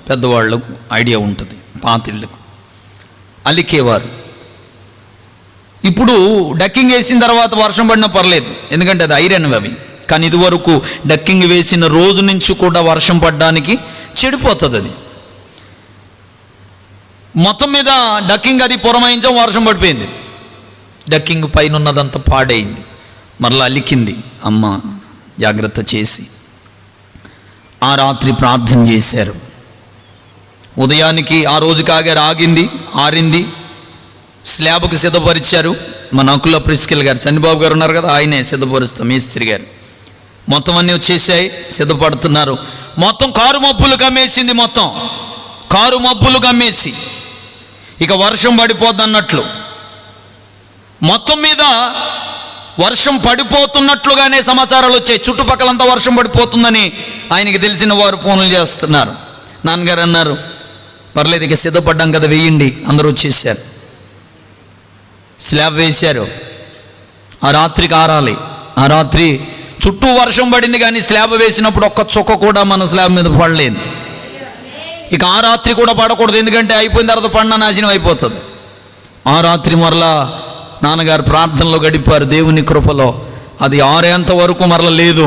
పెద్దవాళ్ళకు ఐడియా ఉంటుంది, పాతిళ్ళకు అలికేవారు. ఇప్పుడు డక్కింగ్ వేసిన తర్వాత వర్షం పడినా పర్లేదు, ఎందుకంటే అది ఐరన్ అవి. కానీ ఇదివరకు డక్కింగ్ వేసిన రోజు నుంచి కూడా వర్షం పడడానికి చెడిపోతుంది. అది మొత్తం మీద డక్కింగ్ అది పురమాయించాం, వర్షం పడిపోయింది. డక్కింగ్ పైన ఉన్నదంతా పాడైంది. మరలా అలికింది. అమ్మ జాగ్రత్త చేసి ఆ రాత్రి ప్రార్థన చేశారు. ఉదయానికి ఆ రోజు కాగారు, ఆరింది. స్లాబ్కి సిద్ధపరిచారు. మన అకుల ప్రిస్కిల్ గారు, చంద్రబాబు గారు ఉన్నారు కదా, ఆయనే సిద్ధపరుస్తాం మేస్త్రి గారు. మొత్తం అన్నీ వచ్చేసాయి, సిద్ధపడుతున్నారు. మొత్తం కారు మబ్బులు కమ్మేసింది, మొత్తం కారు మబ్బులు కమ్మేసి ఇక వర్షం పడిపోద్ది అన్నట్లు, మొత్తం మీద వర్షం పడిపోతున్నట్లుగానే సమాచారాలు వచ్చాయి. చుట్టుపక్కలంతా వర్షం పడిపోతుందని ఆయనకి తెలిసిన వారు ఫోన్లు చేస్తున్నారు. నాన్నగారు అన్నారు, పర్లేదు ఇక సిద్ధపడ్డాం కదా, వేయండి. అందరూ వచ్చేసారు, స్లాబ్ వేశారు. ఆ రాత్రికి ఆరాలి. ఆ రాత్రి చుట్టూ వర్షం పడింది, కానీ స్లాబ్ వేసినప్పుడు ఒక్క చుక్క కూడా మన స్లాబ్ మీద పడలేదు. ఇక ఆ రాత్రి కూడా పడకూడదు, ఎందుకంటే అయిపోయిన తర్వాత పడిన నాశనం అయిపోతుంది. ఆ రాత్రి మరలా నాన్నగారు ప్రార్థనలో గడిపారు దేవుని కృపలో. అది ఆరేంత వరకు మరలా లేదు,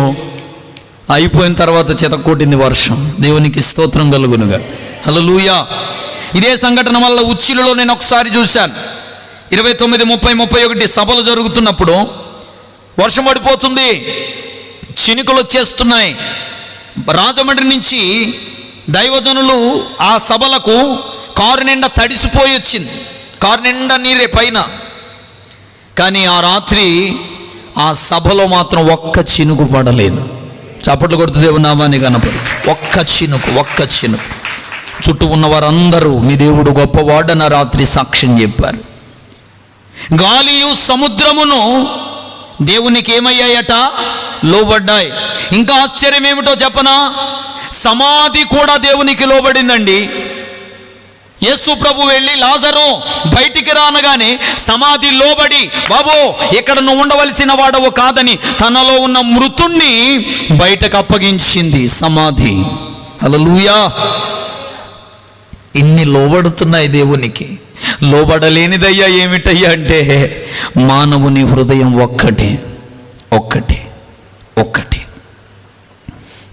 అయిపోయిన తర్వాత చితక్కొట్టింది వర్షం. దేవునికి స్తోత్రం కలుగునుగా. హల్లెలూయా. ఇదే సంఘటన వల్ల ఉచ్చిలో నేను ఒకసారి చూశాను. 29, 30, 31 సభలు జరుగుతున్నప్పుడు వర్షం పడిపోతుంది, చినుకులు వచ్చేస్తున్నాయి. రాజమండ్రి నుంచి దైవజనులు ఆ సభలకు కారు నిండా తడిసిపోయి వచ్చింది, కారు నిండా నీరే పైన. కానీ ఆ రాత్రి ఆ సభలో మాత్రం ఒక్క చినుకు పడలేదు. చప్పట్లు కొడుతూ దేవుని నామాన్ని కనపడి ఒక్క చినుకు. చుట్టూ ఉన్న వారందరూ మీ దేవుడు గొప్పవాడన్న రాత్రి సాక్ష్యం చెప్పారు. గాలియు సముద్రమును దేవునికి ఏమయ్యాయట? లోబడ్డాయి. ఇంకా ఆశ్చర్యం ఏమిటో చెప్పనా? సమాధి కూడా దేవునికి లోబడిందండి. యేసు ప్రభు వెళ్ళి లాజరు బయటికి రానగానే సమాధి లోబడి, బాబో ఇక్కడ నువ్వు ఉండవలసిన వాడవు కాదని తనలో ఉన్న మృతుణ్ణి బయటకు అప్పగించింది సమాధి. హల్లెలూయా. ఇన్ని లోబడుతున్నాయి దేవునికి. లోబడలేనిదయ్యా ఏమిటయ్యా అంటే మానవుని హృదయం ఒక్కటే.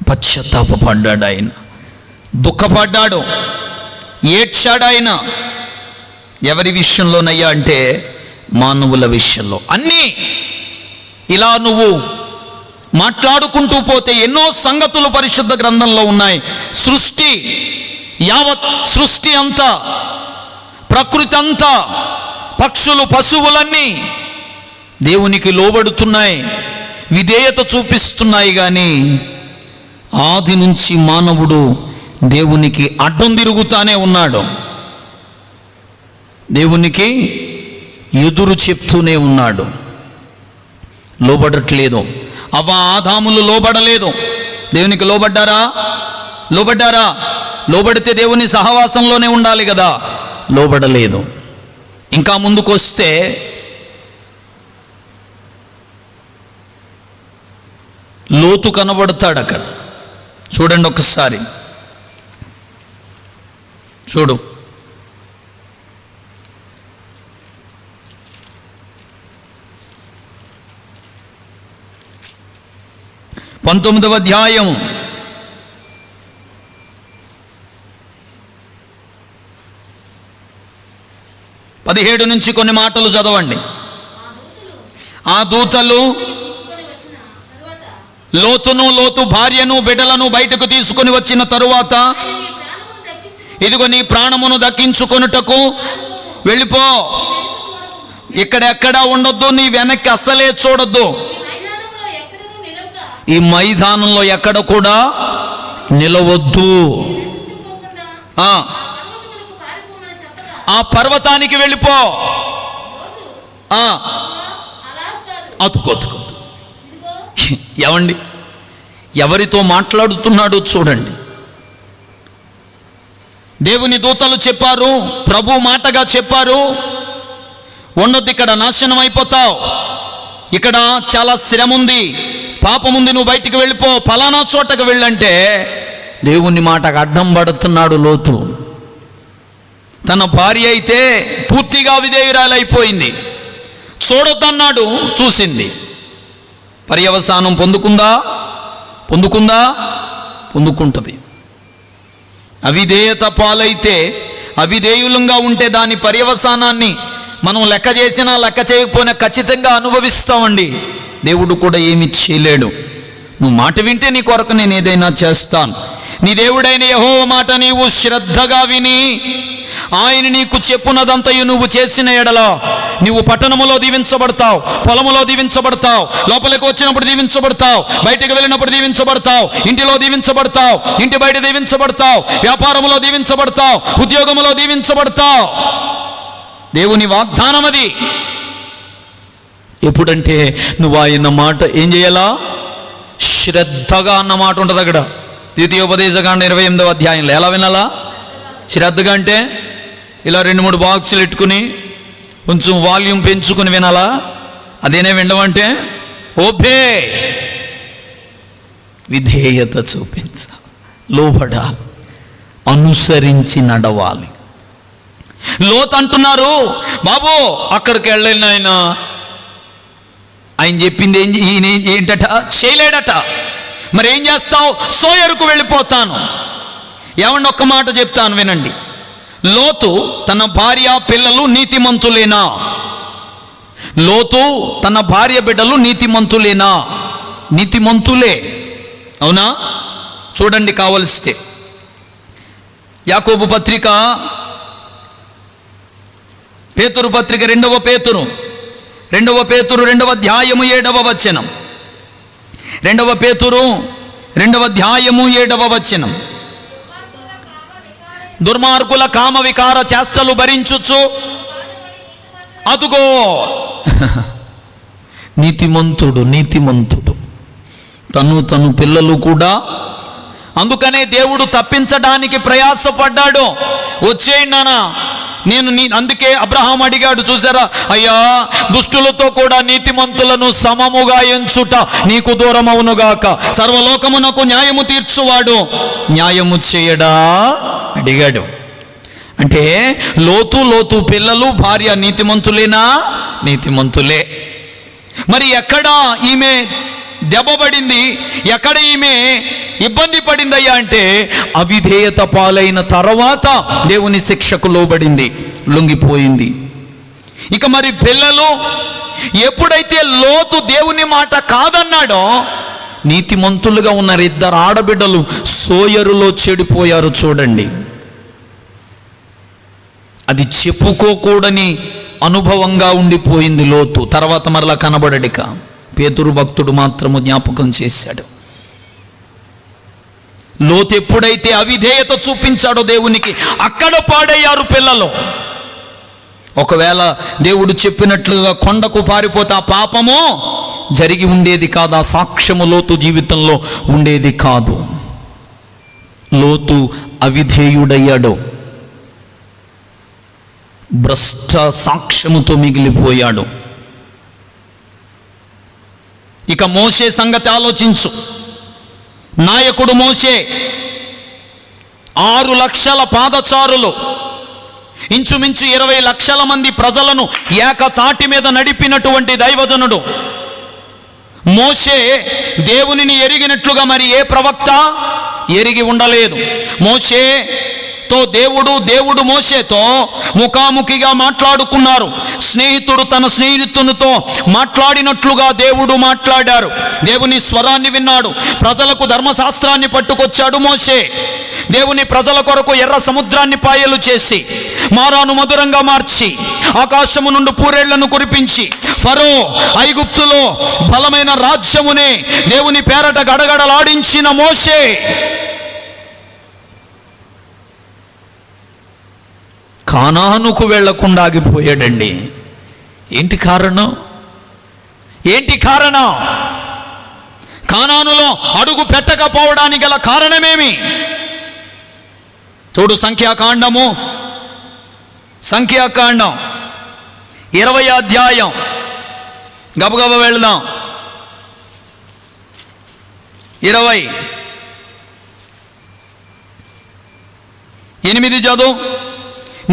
పశ్చాత్తాపడ్డాడు ఆయన, దుఃఖపడ్డాడు, ఏడ్చాడు ఆయన. ఎవరి విషయంలోనయ్యా అంటే మానవుల విషయంలో. అన్నీ ఇలా నువ్వు మాట్లాడుకుంటూ పోతే ఎన్నో సంగతులు పరిశుద్ధ గ్రంథంలో ఉన్నాయి. యావత్ సృష్టి అంతా, ప్రకృతి అంతా, పక్షులు పశువులన్నీ దేవునికి లోబడుతున్నాయి, విధేయత చూపిస్తున్నాయి. కానీ ఆది నుంచి మానవుడు దేవునికి అడ్డం తిరుగుతానే ఉన్నాడు, దేవునికి ఎదురు చెప్తూనే ఉన్నాడు, లోబడట్లేదు. ఆదాములు లోబడలేదు. దేవునికి లోబడ్డారా? లోబడితే దేవుని సహవాసంలోనే ఉండాలి కదా, లోబడలేదు. ఇంకా ముందుకొస్తే లోతు కనబడతాడు అక్కడ. చూడండి ఒకసారి, చూడు. పంతొమ్మిదవ అధ్యాయం 17 నుంచి కొన్ని మాటలు చదవండి. ఆ దూతలు లోతు భార్యను బిడ్డలను బయటకు తీసుకొని వచ్చిన తరువాత, ఇదిగో నీ ప్రాణమును దక్కించుకొనుటకు వెళ్ళిపో, ఇక్కడెక్కడా ఉండొద్దు, నీ వెనక్కి అస్సలే చూడొద్దు, ఈ మైదానంలో ఎక్కడ కూడా నిలవద్దు, ఆ పర్వతానికి వెళ్ళిపో. అతుకోతుకో. ఏమండి, ఎవరితో మాట్లాడుతున్నాడో చూడండి. దేవుని దూతలు చెప్పారు, ప్రభు మాటగా చెప్పారు, ఉండొద్దు, ఇక్కడ నాశనం అయిపోతావు, ఇక్కడ చాలా శ్రమ ఉంది, పాపం ఉంది, నువ్వు బయటికి వెళ్ళిపో, ఫలానా చోటకు వెళ్ళంటే దేవుని మాటకు అడ్డం పడుతున్నాడు లోతు. తన భార్య అయితే పూర్తిగా విధేయురాలైపోయింది. చూడొద్దన్నాడు, చూసింది. పర్యవసానం పొందుకుంటుంది. అవిధేయత పాలైతే, అవిధేయులంగా ఉంటే దాని పర్యవసానాన్ని మనం లెక్క చేసినా లెక్క చేయకపోయినా ఖచ్చితంగా అనుభవిస్తామండి. దేవుడు కూడా ఏమి చేయలేడు. నువ్వు మాట వింటే నీ కొరకు నేను ఏదైనా చేస్తాను. నీ దేవుడైన యెహోవా మాట నీవు శ్రద్ధగా విని ఆయన నీకు చెప్పునదంతయు నువ్వు చేసిన ఎడల నీవు పట్టణములో దీవించబడతావు, పొలములో దీవించబడతావు, లోపలికి వచ్చినప్పుడు దీవించబడతావు, బయటికి వెళ్ళినప్పుడు దీవించబడతావు, ఇంటిలో దీవించబడతావు, ఇంటి బయట దీవించబడతావు, వ్యాపారములో దీవించబడతావు, ఉద్యోగములో దీవించబడతావు. దేవుని వాగ్దానం అది. ఎప్పుడంటే నువ్వు ఆయన మాట ఏం చేయాలా? శ్రద్ధగా అన్న మాట ఉంటుంది అక్కడ. ద్వితీయోపదేశకాండ 28వ అధ్యాయంలో ఎలా వినాలా? శ్రద్ధగా అంటే ఇలా 2-3 బాక్సులు పెట్టుకుని కొంచెం వాల్యూమ్ పెంచుకుని వినాలా? అదేనే వినడం ఓబే, విధేయత చూపించాలి, లోబడాలి, అనుసరించి నడవాలి. లోతు అంటున్నారు, బాబు అక్కడికి వెళ్ళిన ఆయన చెప్పింది ఏంటట? చేయలేడట. మరి ఏం చేస్తావు? సోయరుకు వెళ్ళిపోతాను. ఏమండి, ఒక్క మాట చెప్తాను వినండి. లోతు తన భార్య పిల్లలు నీతిమంతులేనా? లోతు తన భార్య బిడ్డలు నీతిమంతులేనా? నీతిమంతులే, అవునా? చూడండి కావలిస్తే యాకోబు పత్రిక, పేతురు పత్రిక 2వ పేతురు 2వ అధ్యాయము 7వ వచనం. 2వ పేతురు 2వ అధ్యాయము 7వ వచనం. దుర్మార్గుల కామ వికార చేష్టలు భరించుచు అదుగో నీతిమంతుడు తను పిల్లలు కూడా. అందుకనే దేవుడు తప్పించడానికి ప్రయాసపడ్డాడు. వచ్చేయండి నాన్న, అందుకే అబ్రహాం అడిగాడు, చూసారా, అయ్యా దుష్టులతో కూడా నీతిమంతులను సమముగా ఎంచుట నీకు దూరమవునుగాక, సర్వలోకమునకు న్యాయము తీర్చువాడు న్యాయము చేయడా అడిగాడు. అంటే లోతు పిల్లలు భార్య నీతిమంతులేనా? నీతిమంతులే. మరి ఎక్కడ ఈమె దెబ్బపడింది, ఎక్కడ ఈమె ఇబ్బంది పడిందయ్యా అంటే అవిధేయత పాలైన తర్వాత దేవుని శిక్షకు లోబడింది, లొంగిపోయింది. ఇక మరి పిల్లలు ఎప్పుడైతే లోతు దేవుని మాట కాదన్నాడో, నీతిమంతులుగా ఉన్న 2 ఆడబిడ్డలు సోయరులో చెడిపోయారు. చూడండి, అది చెప్పుకోకూడని అనుభవంగా ఉండిపోయింది లోతు. తర్వాత మరలా కనబడడిక. పేతురు భక్తుడు మాత్రము జ్ఞాపకం చేశాడు. లోతు ఎప్పుడైతే అవిధేయత చూపించాడో దేవునికి, అక్కడ పాడయ్యారు పిల్లలు. ఒకవేళ దేవుడు చెప్పినట్లుగా కొండకు పారిపోతే ఆ పాపము జరిగి ఉండేది కాదు, ఆ సాక్ష్యము లోతు జీవితంలో ఉండేది కాదు. లోతు అవిధేయుడయ్యాడు, భ్రష్ట సాక్ష్యముతో మిగిలిపోయాడు. ఇక మోషే సంగతి ఆలోచించు. నాయకుడు మోషే, 6 లక్షల పాదచారులు, ఇంచుమించు 20 లక్షల మంది ప్రజలను ఏకతాటి మీద నడిపినటువంటి దైవజనుడు మోషే. దేవునిని ఎరిగినట్లుగా మరి ఏ ప్రవక్త ఎరిగి ఉండలేదు. మోషేతో దేవుడు మోషేతో ముఖాముఖిగా మాట్లాడుకున్నారు. స్నేహితుడు తన స్నేహితునితో మాట్లాడినట్లుగా దేవుడు మాట్లాడారు. దేవుని స్వరాన్ని విన్నాడు. ప్రజలకు ధర్మశాస్త్రాన్ని పట్టుకొచ్చాడు మోషే. దేవుని ప్రజల కొరకు ఎర్ర సముద్రాన్ని పాయలు చేసి, మారాను మధురంగా మార్చి, ఆకాశము నుండి పూరేళ్లను కురిపించి, ఫరో ఐగుప్తులో బలమైన రాజ్యమునే దేవుని పేరట గడగడలాడించిన మోషే కానానుకు వెళ్లకుండా ఆగిపోయాడండి. ఏంటి కారణం? కానానులో అడుగు పెట్టకపోవడానికి గల కారణమేమి? చూడు, సంఖ్యాకాండం 20వ అధ్యాయం. గబగబ వెళ్దాం. 28 చదువు.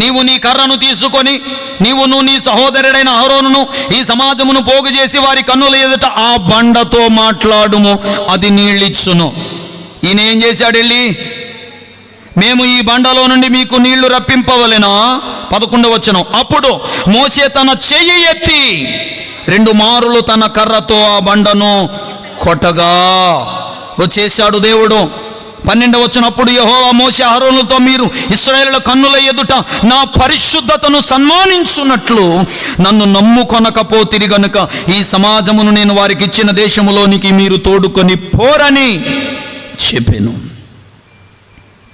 నీవు నీ కర్రను తీసుకొని నీవును నీ సహోదరుడైన అహరోనును ఈ సమాజమును పోగు చేసి వారి కన్నుల ఎదుట ఆ బండతో మాట్లాడుము, అది నీళ్ళిచ్చును. ఈయన ఏం చేశాడు? వెళ్ళి, మేము ఈ బండలో నుండి మీకు నీళ్లు రప్పింపవలెనా? 11వ వచనం. అప్పుడు మోషే తన చెయ్యి ఎత్తి 2 మారులు తన కర్రతో ఆ బండను కొట్టగా వచ్చేశాడు దేవుడు. 12వ వచనం, అప్పుడు యెహోవా మోషే అహరోనులతో, మీరు ఇశ్రాయేలుల కన్నుల ఎదుట నా పరిశుద్ధతను సన్మానించున్నట్లు నన్ను నమ్ముకొనకపోతిరి గనుక ఈ సమాజమును నేను వారికి ఇచ్చిన దేశములోనికి మీరు తోడుకొని పోరని చెప్పాను.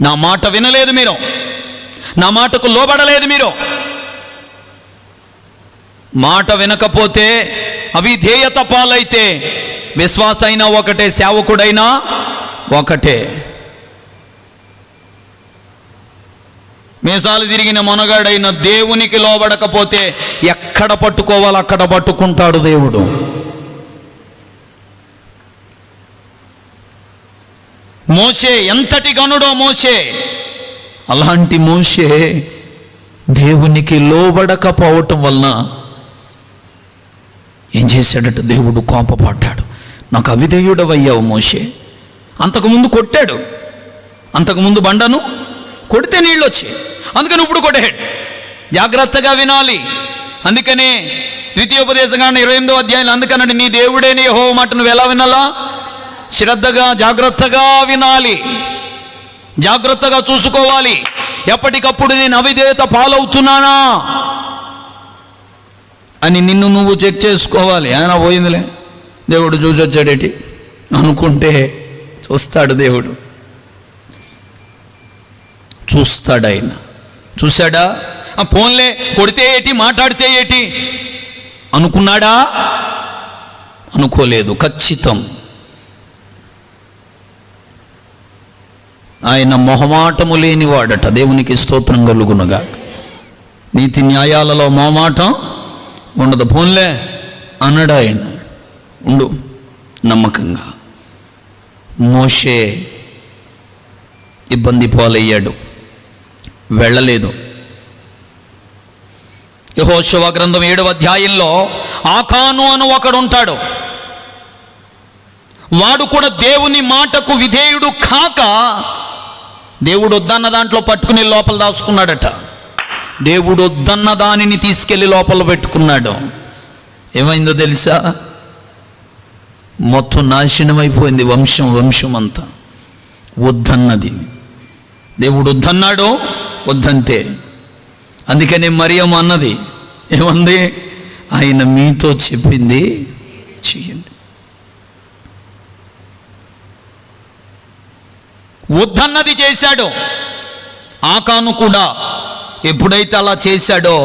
నా మాట వినలేదు మీరు, నా మాటకు లోబడలేదు మీరు. మాట వినకపోతే, అవిధేయత పాలైతే విశ్వాస అయినా ఒకటే, సేవకుడైనా ఒకటే. మీసాలు తిరిగిన మనగాడైన దేవునికి లోబడకపోతే ఎక్కడ పట్టుకోవాలో అక్కడ పట్టుకుంటాడు దేవుడు. మోషే ఎంతటి గనుడో మోషే, అలాంటి మోషే దేవునికి లోబడకపోవటం వలన ఏం చేశాడట, దేవుడు కోపపడ్డాడు. నాకు అవిధేయుడవయ్యావు మోషే. అంతకుముందు కొట్టాడు, అంతకుముందు బండను కొడితే నీళ్ళు వచ్చాయి, అందుకని ఇప్పుడు కొట్టాడు. జాగ్రత్తగా వినాలి. అందుకనే ద్వితీయోపదేశకాండం 28వ అధ్యాయం అందుకనండి, నీ దేవుడైన యెహోవా మాట నువ్వు ఎలా వినాలా? శ్రద్ధగా జాగ్రత్తగా వినాలి, జాగ్రత్తగా చూసుకోవాలి. ఎప్పటికప్పుడు నేను అవిధేయత పాలవుతున్నానా అని నిన్ను నువ్వు చెక్ చేసుకోవాలి. ఆయన పోయిందిలే, దేవుడు చూసి వచ్చాడేటి అనుకుంటే చూస్తాడు దేవుడు, చూస్తాడు. ఆయన చూశాడా? పోన్లే, కొడితే ఏటి, మాట్లాడితే ఏటి అనుకున్నాడా? అనుకోలేదు. ఖచ్చితం. ఆయన మొహమాటము లేనివాడట. దేవునికి స్తోత్రం కలుగునుగా. నీతి న్యాయాలలో మొహమాటం ఉండదు. పోన్లే అన్నాడు ఆయన, ఉండు నమ్మకంగా. మోషే ఇబ్బంది పాలయ్యాడు, వెళ్ళలేదు. యెహోషువ గ్రంథం 7వ అధ్యాయంలో ఆకాను అని ఒకడు ఉంటాడు. వాడు కూడా దేవుని మాటకు విధేయుడు కాక దేవుడు వద్దన్న దాంట్లో పట్టుకుని లోపల దాచుకున్నాడట. దేవుడు వద్దన్న దానిని తీసుకెళ్లి లోపల పెట్టుకున్నాడు. ఏమైందో తెలుసా? మొత్తం నాశనం అయిపోయింది వంశం అంతా. వద్దన్నది దేవుడు వద్దన్నాడు, వద్దంతే. అందుకనే మరియమ్మ అన్నది, ఏమంది? ఆయన మీతో చెప్పింది చెయ్యండి. వద్దన్నది చేశాడు. ఆకాను కూడా ఎప్పుడైతే అలా చేశాడో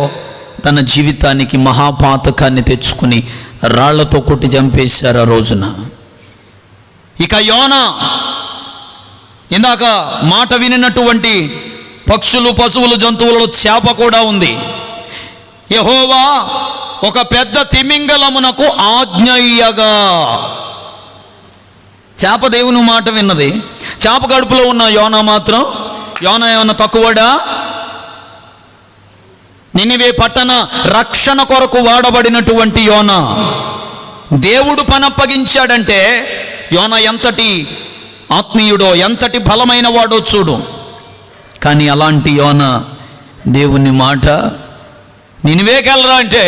తన జీవితానికి మహాపాతకాన్ని తెచ్చుకుని రాళ్లతో కొట్టి చంపేశారు ఆ రోజున. ఇక యోనా, ఇందాక మాట వినినటువంటి పక్షులు, పశువులు, జంతువులలో చేప కూడా ఉంది. యెహోవా ఒక పెద్ద తిమింగలమునకు ఆజ్ఞయ్యగా, చేప దేవుని మాట విన్నది. చేప కడుపులో ఉన్న యోనా మాత్రం, యోనా ఏమన్నా తక్కువడా? నినివే పట్టణ రక్షణ కొరకు వాడబడినటువంటి యోనా దేవుడు పనప్పగించాడంటే యోనా ఎంతటి ఆత్మీయుడో, ఎంతటి బలమైన వాడో చూడు. కానీ అలాంటి యోనా దేవుని మాట నినివేకెళ్ళరా అంటే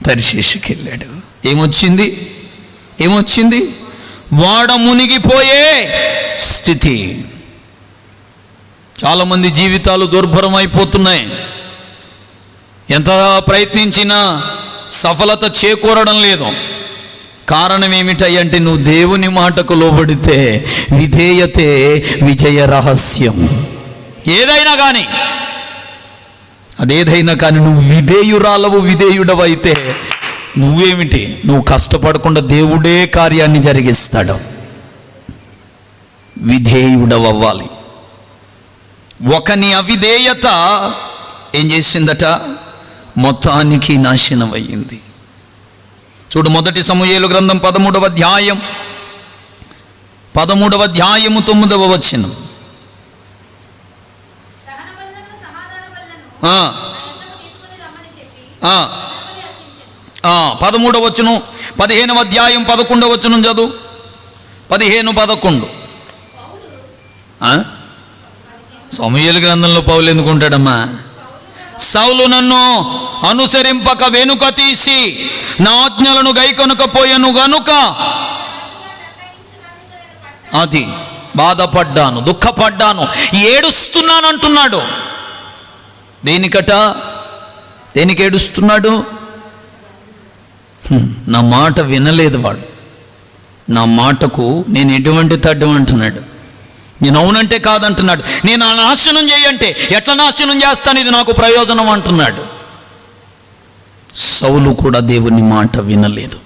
తర్షీషుకి వెళ్ళాడు. ఏమొచ్చింది? వాడ మునిగిపోయే స్థితి. చాలామంది జీవితాలు దుర్భరం అయిపోతున్నాయి. ఎంత ప్రయత్నించినా సఫలత చేకూరడం లేదు. కారణం ఏమిటంటే నువ్వు దేవుని మాటకు లోబడితే విధేయతే విజయ రహస్యం. ఏదైనా కానీ, అదేదైనా కానీ నువ్వు విధేయురాలవు, విధేయుడవైతే నువ్వేమిటి, నువ్వు కష్టపడకుండా దేవుడే కార్యాన్ని జరిగిస్తాడు. విధేయుడవ్వాలి. ఒకని అవిధేయత ఏం చేసిందట? మొత్తానికి నాశనం అయ్యింది. చూడు, 1 సమూయేలు గ్రంథం 13వ అధ్యాయం 9వ వచనం. 13వ వచనం, 15వ అధ్యాయం 11వ వచనం చదువు. 15-11. సమూయేలు గ్రంథంలో పౌలు ఎందుకుంటాడమ్మా? సౌలు నన్ను అనుసరింపక వెనుక తీసి నా ఆజ్ఞలను గైకొనకపోయెను గనుక అది బాధపడ్డాను, దుఃఖపడ్డాను, ఏడుస్తున్నాను అంటున్నాడు. దేనికట? దేనికి ఏడుస్తున్నాడు? నా మాట వినలేదు వాడు, నా మాటకు నేను ఎటువంటి తడ్డం అంటున్నాడు. నేను అవునంటే కాదంటున్నాడు. నేను ఆ నాశనం చేయంటే ఎట్లా నాశనం చేస్తాను, ఇది నాకు ప్రయోజనం అంటున్నాడు. సౌలు కూడా దేవుని మాట వినలేదు,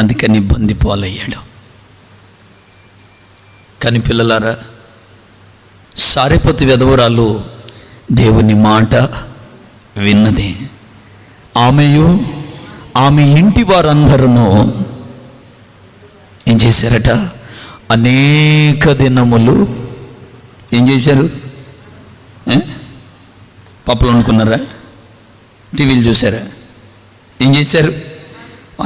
అందుకని బందిపోలయ్యాడు. కానీ పిల్లలారా, సారెపతి విధవరాలు దేవుని మాట విన్నది. ఆమెయు ఆమె ఇంటి వారందరూ ఏం చేశారట? అనేక దినములు ఏం చేశారు? పప్పులు అనుకున్నారా? టీవీలు చూసారా? ఏం చేశారు?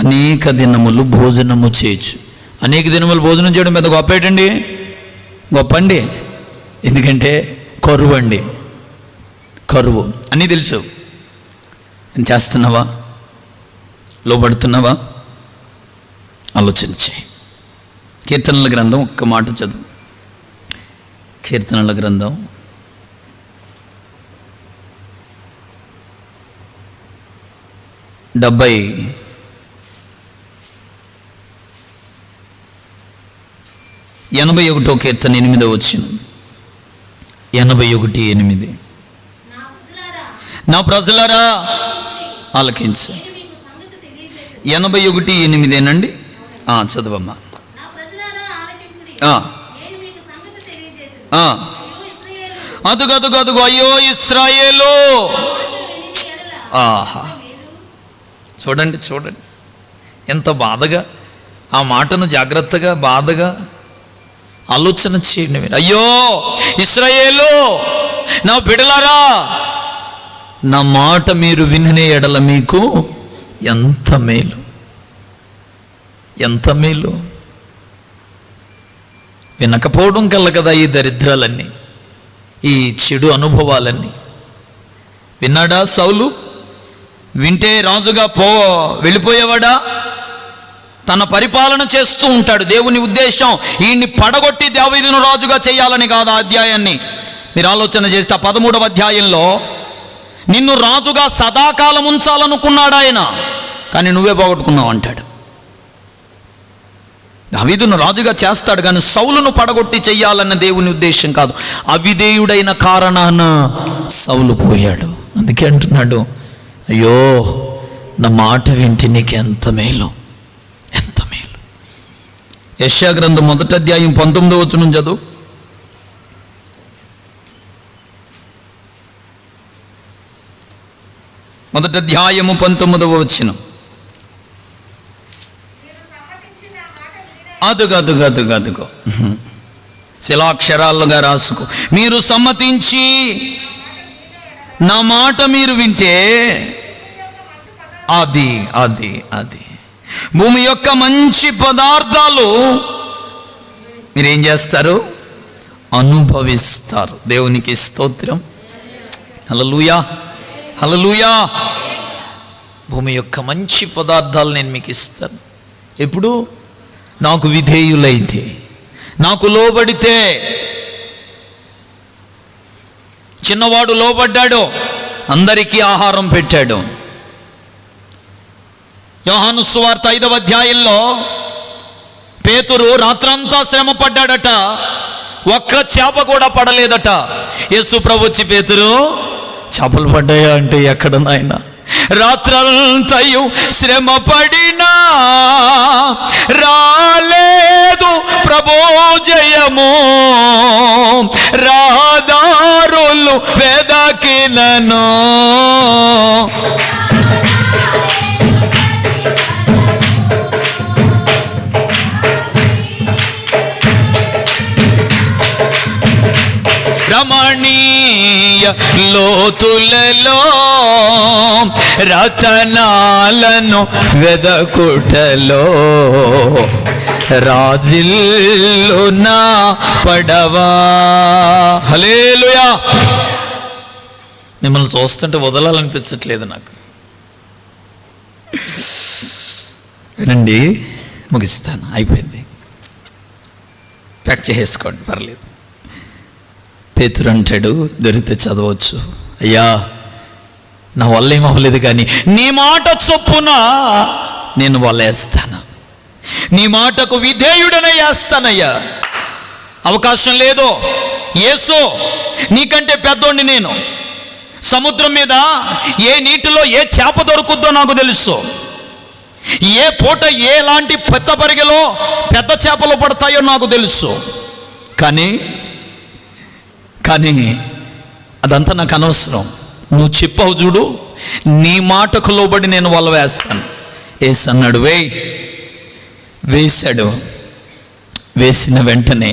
అనేక దినములు భోజనము చేయొచ్చు. అనేక దినములు భోజనం చేయడం పెద్ద గొప్ప ఏంటండి? గొప్ప అండి. ఎందుకంటే కరువు అండి, కరువు అన్నీ తెలుసు. చేస్తున్నావా? లోబడుతున్నావా? ఆలోచన చేయి. కీర్తనల గ్రంథం ఒక్క మాట చదువు. కీర్తనల గ్రంథం 81వ కీర్తన 8వ వచనం. 81:8. నా ప్రజలారా ఆలకించు. 81:8 చదవమ్మా. అదుగదుగదుగు అయ్యో ఇశ్రాయేలు. ఆహా, చూడండి చూడండి ఎంత బాధగా ఆ మాటను జాగ్రత్తగా బాధగా ఆలోచన చేయండి మీరు. అయ్యో ఇశ్రాయేలు, నా బిడ్డలారా, నా మాట మీరు వినే ఎడల మీకు ఎంత మేలు, ఎంత మేలు. వినకపోవడం కల్ల కదా ఈ దరిద్రాలన్నీ, ఈ చెడు అనుభవాలన్నీ. విన్నాడా సౌలు? వింటే రాజుగా వెళ్ళిపోయేవాడా? తన పరిపాలన చేస్తూ ఉంటాడు. దేవుని ఉద్దేశం ఈయన్ని పడగొట్టి దావీదును రాజుగా చేయాలని కాదు. ఆ అధ్యాయాన్ని మీరు ఆలోచన చేస్తే 13వ అధ్యాయంలో నిన్ను రాజుగా సదాకాలం ఉంచాలనుకున్నాడు ఆయన, కానీ నువ్వే పోగొట్టుకున్నావు అంటాడు. దావీదును రాజుగా చేస్తాడు, కానీ సౌలును పడగొట్టి చెయ్యాలన్న దేవుని ఉద్దేశం కాదు. అవిధేయుడైన కారణాన సౌలు పోయాడు. అందుకే అంటున్నాడు, అయ్యో నా మాట వింటే నీకు ఎంత మేలు, ఎంత మేలు. యెషయా గ్రంథం 1వ అధ్యాయం 19వ వచనం చదువు. మొదటి అధ్యాయము 19వ వచనం. అదుగో శిలాక్షరాలుగా రాసుకో. మీరు సమ్మతించి నా మాట మీరు వింటే అది అది అది భూమి యొక్క మంచి పదార్థాలు మీరేం చేస్తారు? అనుభవిస్తారు. దేవునికి స్తోత్రం. హల్లెలూయా, హల్లెలూయా. భూమి యొక్క మంచి పదార్థాలు నేను మీకు ఇస్తాను. ఎప్పుడు? నాకు విధేయులైతే, నాకు లోబడితే. చిన్నవాడు లోబడ్డాడు, అందరికీ ఆహారం పెట్టాడు. యోహాను సువార్త 5వ అధ్యాయంలో పేతురు రాత్రంతా శ్రమ పడ్డాడట, ఒక్క చేప కూడా పడలేదట. యేసు ప్రభు వచ్చి, పేతురు చేపలు పడ్డాయా అంటే, ఎక్కడ నాయనా, రాత్రంతయు శ్రమ పడినా రాలేదు ప్రభు జయము, రాదారులు వెదకినను. రమణీయ లోతులలో రతనాలను వెదకుటలో రాజిల్లు నా పడవా. హల్లెలూయా. మిమ్మల్ని చూస్తుంటే వదలాలనిపించట్లేదు నాకు. వినండి, ముగిస్తాను, అయిపోయింది. ప్యాక్ చేసుకోండి, పర్లేదు. పేతురు అంటాడు, దొరికితే చదవచ్చు, అయ్యా నా వల్ల ఏం అవ్వలేదు, కానీ నీ మాట చొప్పున నేను వలేస్తాను, నీ మాటకు విధేయుడనే వేస్తానయ్యా. అవకాశం లేదు, యేసు నీకంటే పెద్దోడిని నేను. సముద్రం మీద ఏ నీటిలో ఏ చేప దొరుకుద్దో నాకు తెలుసు, ఏ పూట ఎలాంటి పెద్ద పరిగెలో పెద్ద చేపలు పడతాయో నాకు తెలుసు. కానీ అదంతా నాకు అనవసరం. నువ్వు చెప్పావు చూడు, నీ మాటకు లోబడి నేను వల వేస్తాను. యేసు అన్నాడు, వేశాడు. వేసిన వెంటనే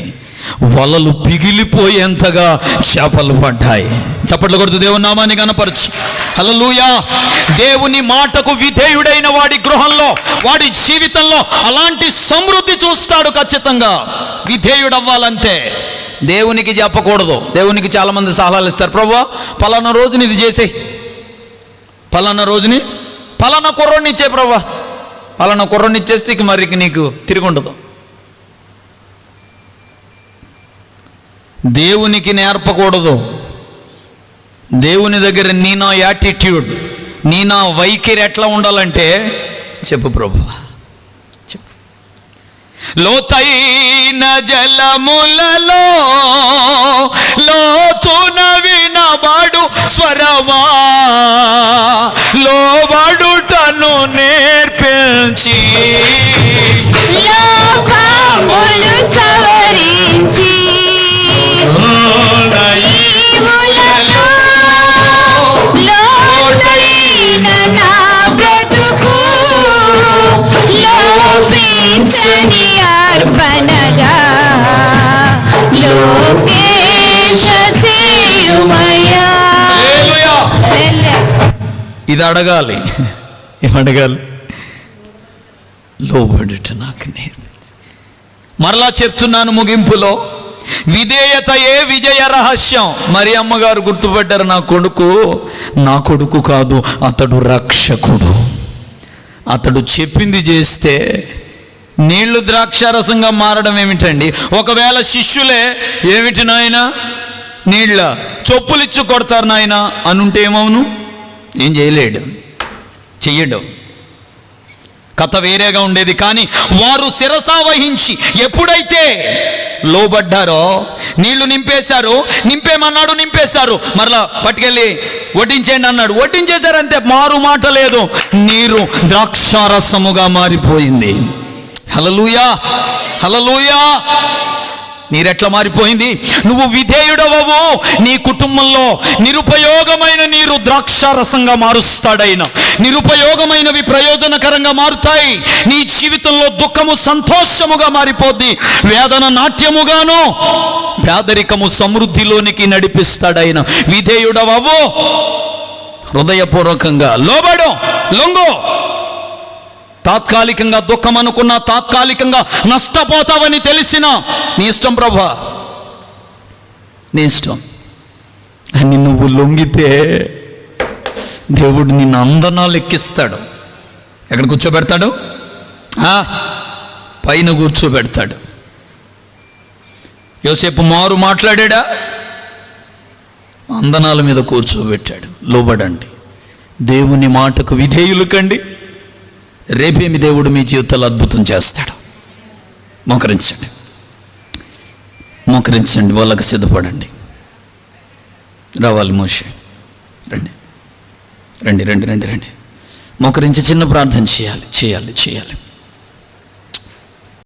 వలలు పిగిలిపోయేంతగా చేపలు పడ్డాయి. చప్పట్లు కొడుతూ దేవుని నామాన్ని కనపరచు. హల్లెలూయా. దేవుని మాటకు విధేయుడైన వాడి గృహంలో, వాడి జీవితంలో అలాంటి సమృద్ధి చూస్తాడు ఖచ్చితంగా. విధేయుడవ్వాలంటే దేవునికి చెప్పకూడదు. దేవునికి చాలామంది సలహాలు ఇస్తారు, ప్రభువా పలానా రోజుని ఇది చేసేయి, పలానా రోజుని పలానా కుర్రోడిని ఇచ్చే, ప్రభువా పలానా కుర్రోడిని ఇచ్చేస్తే ఇక మరి నీకు తిరిగి ఉండదు. దేవునికి నేర్పకూడదు. దేవుని దగ్గర నీ నా యాటిట్యూడ్, నీ నా వైఖరి ఎట్లా ఉండాలంటే, చెప్పు ప్రభువా చెప్పు. లోతైన జలములలో లోతున వినబడు స్వరమా, లోబడుటను నేర్పించి లోపములు సవరించి లోతైన నా బ్రతుకు లోపించని అర్పణగా లోకేశ చేయుమయ్యా. ఇది అడగాలి. ఏమడగాలి? లోబడుట నాకు నేర్పించి. మరలా చెప్తున్నాను ముగింపులో, విధేయతయే విజయ రహస్యం. మరి అమ్మగారు గుర్తుపట్టారు, నా కొడుకు కాదు, అతడు రక్షకుడు. అతడు చెప్పింది చేస్తే నీళ్లు ద్రాక్షారసంగా మారడం ఏమిటండి? ఒకవేళ శిష్యులే ఏమిటి నాయన నీళ్ళ చొప్పులిచ్చు కొడతారు నాయన అనుంటే ఏమవును? ఏం చేయలేడు, చెయ్యడు. కథ వేరేగా ఉండేది. కానీ వారు శిరసా వహించి ఎప్పుడైతే లోబడ్డారో, నీళ్లు నింపేశారు, నింపేమన్నాడు నింపేశారు, మరలా పట్టుకెళ్ళి వడ్డించేయండి అన్నాడు, వడ్డించేశారంతే. మారు మాట లేదు, నీరు ద్రాక్షారసముగా మారిపోయింది. హల్లెలూయా, హల్లెలూయా. నీరెట్లా మారిపోయింది? నువ్వు విధేయుడవవు, నీ కుటుంబంలో నిరుపయోగమైన నీరు ద్రాక్షారసంగా మారుస్తాడైన. నిరుపయోగమైనవి ప్రయోజనకరంగా మారుతాయి. నీ జీవితంలో దుఃఖము సంతోషముగా మారిపోద్ది, వేదన నాట్యముగాను, పేదరికము సమృద్ధిలోనికి నడిపిస్తాడైన. విధేయుడవవు, హృదయపూర్వకంగా లోబడు, లొంగు. తాత్కాలికంగా దుఃఖం అనుకున్నా, తాత్కాలికంగా నష్టపోతావని తెలిసినా, నీ ఇష్టం ప్రభా, నీ ఇష్టం అని నువ్వు లొంగితే దేవుడు నిన్ను అందనాలు ఎక్కిస్తాడు. ఎక్కడ కూర్చోబెడతాడు? పైన కూర్చోబెడతాడు. యోసేపు మారు మాట్లాడా, అందనాల మీద కూర్చోబెట్టాడు. లోబడండి, దేవుని మాటకు విధేయులు కండి, రేపేమి దేవుడు మీ జీవితాలు అద్భుతం చేస్తాడు. మోకరించండి, మోకరించండి, వాళ్ళకి సిద్ధపడండి. రావాలి మోషే, రండి రండి రండి రండి రండి. మోకరించి చిన్న ప్రార్థన చేయాలి.